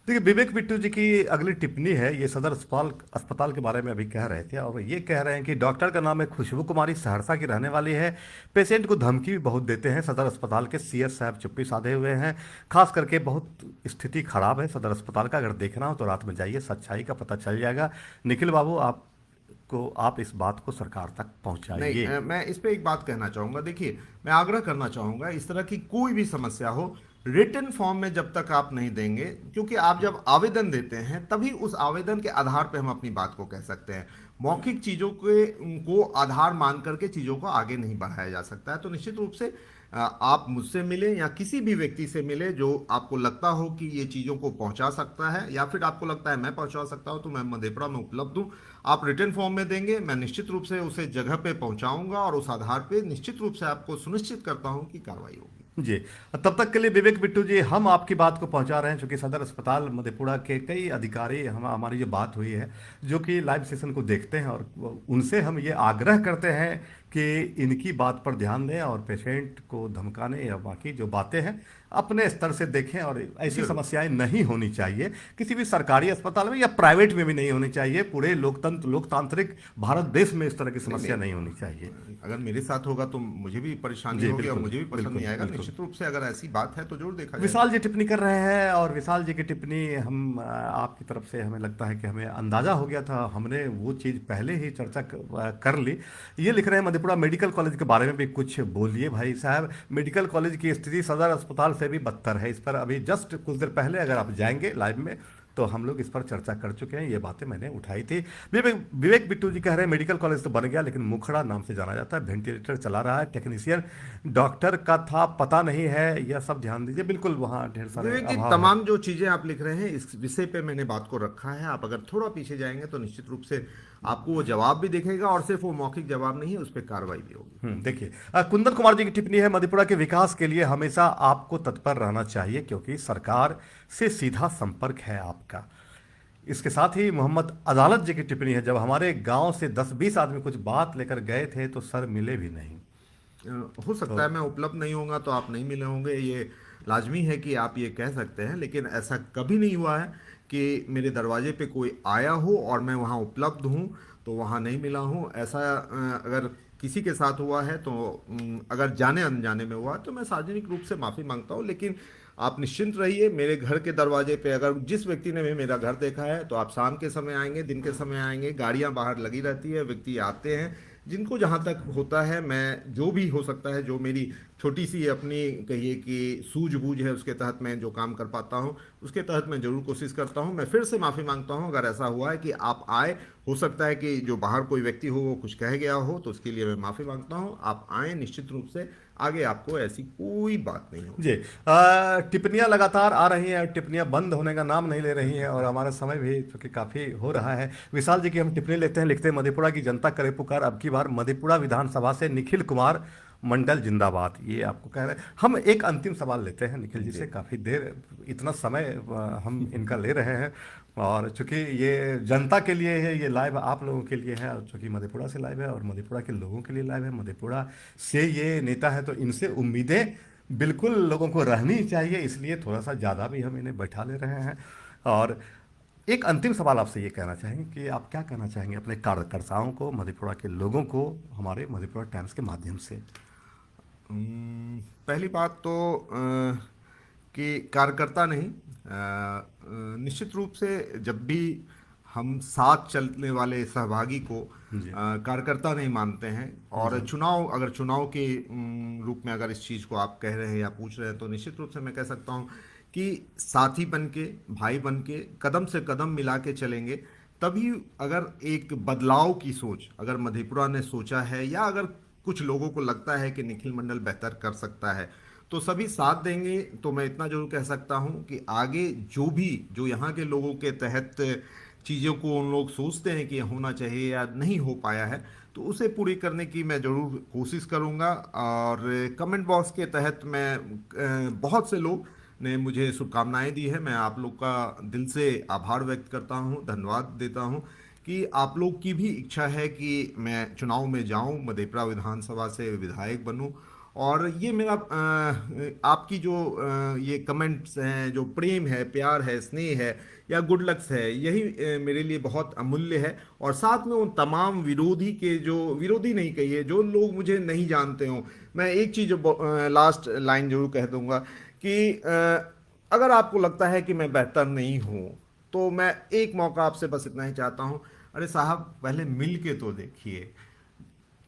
देखिए, विवेक बिट्टू जी की अगली टिप्पणी है, ये सदर अस्पताल अस्पताल के बारे में अभी कह रहे थे और ये कह रहे हैं कि डॉक्टर का नाम है खुशबू कुमारी, सहरसा की रहने वाली है। पेशेंट को धमकी भी बहुत देते हैं। सदर अस्पताल के सीएस साहब चुप्पी साधे हुए हैं। खास करके बहुत स्थिति खराब है सदर अस्पताल का। अगर देखना हो तो रात में जाइए, सच्चाई का पता चल जाएगा। निखिल बाबू, आप इस बात को सरकार तक नहीं, पहुंचाइए। मैं इस पे एक बात कहना चाहूंगा। देखिए, मैं आग्रह करना चाहूंगा, इस तरह की कोई भी समस्या हो रिटन फॉर्म में जब तक आप नहीं देंगे, क्योंकि आप जब आवेदन देते हैं तभी उस आवेदन के आधार पे हम अपनी बात को कह सकते हैं। मौखिक चीजों के को आधार मान करके चीजों को आगे नहीं बढ़ाया जा सकता है। तो निश्चित रूप से आप मुझसे मिले या किसी भी व्यक्ति से मिले जो आपको लगता हो कि ये चीजों को पहुंचा सकता है, या फिर आपको लगता है मैं पहुंचा सकता हूं, तो मैं मधेपुरा में उपलब्ध हूं। आप रिटर्न फॉर्म में देंगे, मैं निश्चित रूप से उसे जगह पे पहुंचाऊंगा और उस आधार पे निश्चित रूप से आपको सुनिश्चित करता हूं कि कार्रवाई होगी। जी, तब तक के लिए विवेक बिट्टू जी, हम आपकी बात को पहुंचा रहे हैं, चूंकि सदर अस्पताल मधेपुरा के कई अधिकारी, हमारी जो बात हुई है, जो कि लाइव सेशन को देखते हैं, और उनसे हम ये आग्रह करते हैं कि इनकी बात पर ध्यान दें और पेशेंट को धमकाने या बाकी जो बातें हैं अपने स्तर से देखें। और ऐसी जरूर। समस्याएं नहीं होनी चाहिए किसी भी सरकारी अस्पताल में या प्राइवेट में भी नहीं होनी चाहिए। पूरे लोकतांत्रिक भारत देश में इस तरह की नहीं समस्या नहीं होनी चाहिए। अगर मेरे साथ होगा तो मुझे भी परेशानी जी होगी और बिल्कुल, मुझे भी पसंद बिल्कुल नहीं आएगा। बिल्कुल। निश्चित रूप से अगर ऐसी बात है तो जरूर देखा जाएगा। विशाल जी टिप्पणी कर रहे हैं, और विशाल जी की टिप्पणी हम आपकी तरफ से हमें लगता है कि हमें अंदाजा हो गया था, हमने वो चीज़ पहले ही चर्चा कर ली। ये लिख रहे हैं, मधेपुरा मेडिकल कॉलेज के बारे में भी कुछ बोलिए भाई साहब। मेडिकल कॉलेज की स्थिति सदर अस्पताल से भी बदतर है। इस पर अभी जस्ट कुछ देर पहले अगर आप जाएंगे लाइव में तो हम लोग इस पर चर्चा कर चुके हैं, ये बातें मैंने उठाई थी। विवेक बिट्टू जी कह रहे हैं मेडिकल कॉलेज तो बन गया लेकिन मुखड़ा नाम से जाना जाता है, वेंटिलेटर चला रहा है, टेक्नीशियन डॉक्टर का था पता नहीं है, यह सब ध्यान दीजिए। बिल्कुल, वहाँ ढेर सारे विवेक जी, अभाव है। तमाम जो चीजें आप लिख रहे हैं इस विषय पे मैंने बात को रखा है। आप अगर थोड़ा पीछे जाएंगे तो निश्चित रूप से आपको वो जवाब भी दिखेगा, और सिर्फ वो मौखिक जवाब नहीं है, उस पर कार्रवाई भी होगी। देखिए, कुंदन कुमार जी की टिप्पणी है, मधेपुरा के विकास के लिए हमेशा आपको तत्पर रहना चाहिए क्योंकि सरकार से सीधा संपर्क है आपका। इसके साथ ही मोहम्मद अदालत जी की टिप्पणी है, जब हमारे गांव से 10-20 आदमी कुछ बात लेकर गए थे तो सर मिले भी नहीं। हो सकता है मैं उपलब्ध नहीं होऊंगा तो आप नहीं मिले होंगे, ये लाजमी है कि आप ये कह सकते हैं। लेकिन ऐसा कभी नहीं हुआ है कि मेरे दरवाजे पे कोई आया हो और मैं वहाँ उपलब्ध हूँ तो वहाँ नहीं मिला हूँ। ऐसा अगर किसी के साथ हुआ है तो अगर जाने अनजाने में हुआ तो मैं सार्वजनिक रूप से माफ़ी मांगता हूँ। लेकिन आप निश्चिंत रहिए, मेरे घर के दरवाजे पे अगर जिस व्यक्ति ने भी मेरा घर देखा है तो आप शाम के समय आएंगे, दिन के समय आएंगे, गाड़ियां बाहर लगी रहती है, व्यक्ति आते हैं। जिनको जहां तक होता है, मैं जो भी हो सकता है, जो मेरी छोटी सी अपनी कहिए कि सूझबूझ है उसके तहत मैं जो काम कर पाता हूं उसके तहत मैं जरूर कोशिश करता हूं। मैं फिर से माफ़ी मांगता हूं अगर ऐसा हुआ है कि आप आए, हो सकता है कि जो बाहर कोई व्यक्ति हो वो कुछ कह गया हो, तो उसके लिए मैं माफ़ी मांगता हूं। आप आए, निश्चित रूप से आगे आपको ऐसी कोई बात नहीं होगी। जी। टिप्पणियां लगातार आ रही हैं, टिप्पणियां बंद होने का नाम नहीं ले रही हैं, और हमारा समय भी चूंकि काफी हो रहा है। विशाल जी की हम टिप्पणी लेते हैं, लिखते हैं, मधेपुरा की जनता करे पुकार, अब की बार मधेपुरा विधानसभा से निखिल कुमार मंडल जिंदाबाद। ये आपको कह रहे हैं। हम एक अंतिम सवाल लेते हैं निखिल जी जी। से, काफी देर इतना समय हम इनका ले रहे हैं, और चूंकि ये जनता के लिए है, ये लाइव आप लोगों के लिए है, और चूंकि मधेपुरा से लाइव है और मधेपुरा के लोगों के लिए लाइव है, मधेपुरा से ये नेता है, तो इनसे उम्मीदें बिल्कुल लोगों को रहनी चाहिए, इसलिए थोड़ा सा ज़्यादा भी हम इन्हें बैठा ले रहे हैं। और एक अंतिम सवाल आपसे ये कहना चाहेंगे कि आप क्या कहना चाहेंगे अपने कार्यकर्ताओं को, मधेपुरा के लोगों को, हमारे मधेपुरा टाइम्स के माध्यम से? पहली बात तो कि कार्यकर्ता नहीं, निश्चित रूप से जब भी हम साथ चलने वाले सहभागी को जी कार्यकर्ता नहीं मानते हैं, और जी चुनाव के रूप में अगर इस चीज़ को आप कह रहे हैं या पूछ रहे हैं, तो निश्चित रूप से मैं कह सकता हूं कि साथी बन के, भाई बन के, कदम से कदम मिला के चलेंगे, तभी अगर एक बदलाव की सोच अगर मधेपुरा ने सोचा है, या अगर कुछ लोगों को लगता है कि निखिल मंडल बेहतर कर सकता है, तो सभी साथ देंगे। तो मैं इतना जरूर कह सकता हूं कि आगे जो यहाँ के लोगों के तहत चीज़ों को उन लोग सोचते हैं कि होना चाहिए या नहीं हो पाया है, तो उसे पूरी करने की मैं ज़रूर कोशिश करूंगा। और कमेंट बॉक्स के तहत मैं बहुत से लोग ने मुझे शुभकामनाएं दी है, मैं आप लोग का दिल से आभार व्यक्त करता हूं, धन्यवाद देता हूं कि आप लोग की भी इच्छा है कि मैं चुनाव में जाऊं, मधेपुरा विधानसभा से विधायक बनूं। और ये मेरा आपकी जो ये कमेंट्स हैं, जो प्रेम है, प्यार है, स्नेह है, या गुड लक्स है, यही मेरे लिए बहुत अमूल्य है। और साथ में उन तमाम विरोधी के, जो विरोधी नहीं कहिए, जो लोग मुझे नहीं जानते हों, मैं एक चीज़ लास्ट लाइन जरूर कह दूंगा कि अगर आपको लगता है कि मैं बेहतर नहीं हूँ, तो मैं एक मौका आपसे बस इतना ही चाहता हूँ, अरे साहब पहले मिल के तो देखिए।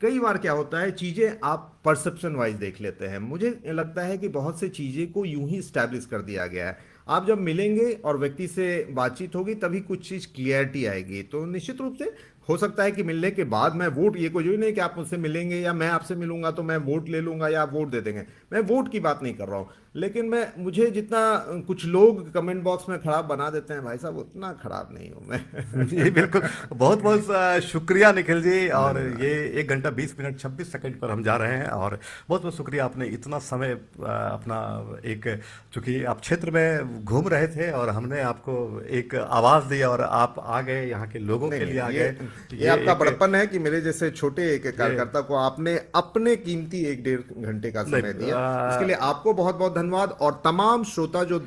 कई बार क्या होता है, चीज़ें आप परसेप्शन वाइज देख लेते हैं, मुझे लगता है कि बहुत से चीज़ें को यूं ही स्टैब्लिश कर दिया गया है। आप जब मिलेंगे और व्यक्ति से बातचीत होगी, तभी कुछ चीज़ क्लियरिटी आएगी। तो निश्चित रूप से हो सकता है कि मिलने के बाद मैं वोट, ये कोई नहीं कि आप मुझसे मिलेंगे या मैं आपसे मिलूंगा तो मैं वोट ले लूंगा या आप वोट दे देंगे, मैं वोट की बात नहीं कर रहा हूँ। लेकिन मुझे जितना कुछ लोग कमेंट बॉक्स में खराब बना देते हैं भाई साहब, उतना खराब नहीं हूँ मैं। जी बिल्कुल। बहुत बहुत शुक्रिया निखिल जी। और धन्यवाद। ये 1 घंटा 20 मिनट 26 सेकंड पर हम जा रहे हैं, और बहुत बहुत शुक्रिया, आपने इतना समय अपना एक, चूंकि आप क्षेत्र में घूम रहे थे और हमने आपको एक आवाज़ दी और आप आ गए, यहाँ के लोगों नहीं के लिए नहीं, आ ये गए। ये ये आपका एक बड़प्पन है कि मेरे जैसे छोटे एक ये कार्यकर्ता को आपने अपने कीमती 1 डेढ़ घंटे का समय नहीं दिया। इसके लिए आपको बहुत बहुत धन्यवाद। और तमाम श्रोता जो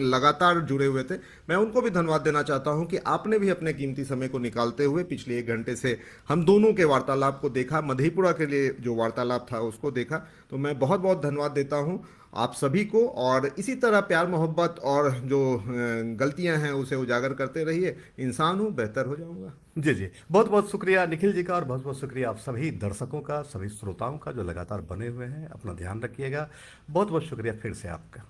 लगातार जुड़े हुए थे, मैं उनको भी धन्यवाद देना चाहता हूं कि आपने भी अपने कीमती समय को निकालते हुए पिछले 1 घंटे से हम दोनों के वार्तालाप को देखा, मधेपुरा के लिए जो वार्तालाप था उसको देखा। तो मैं बहुत बहुत धन्यवाद देता हूं आप सभी को। और इसी तरह प्यार मोहब्बत और जो गलतियां हैं उसे उजागर करते रहिए। इंसान हूं, बेहतर हो जाऊंगा। जी जी। बहुत बहुत शुक्रिया निखिल जी का, और बहुत बहुत शुक्रिया आप सभी दर्शकों का, सभी श्रोताओं का जो लगातार बने हुए हैं। अपना ध्यान रखिएगा। बहुत बहुत शुक्रिया फिर से आपका।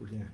उठिए।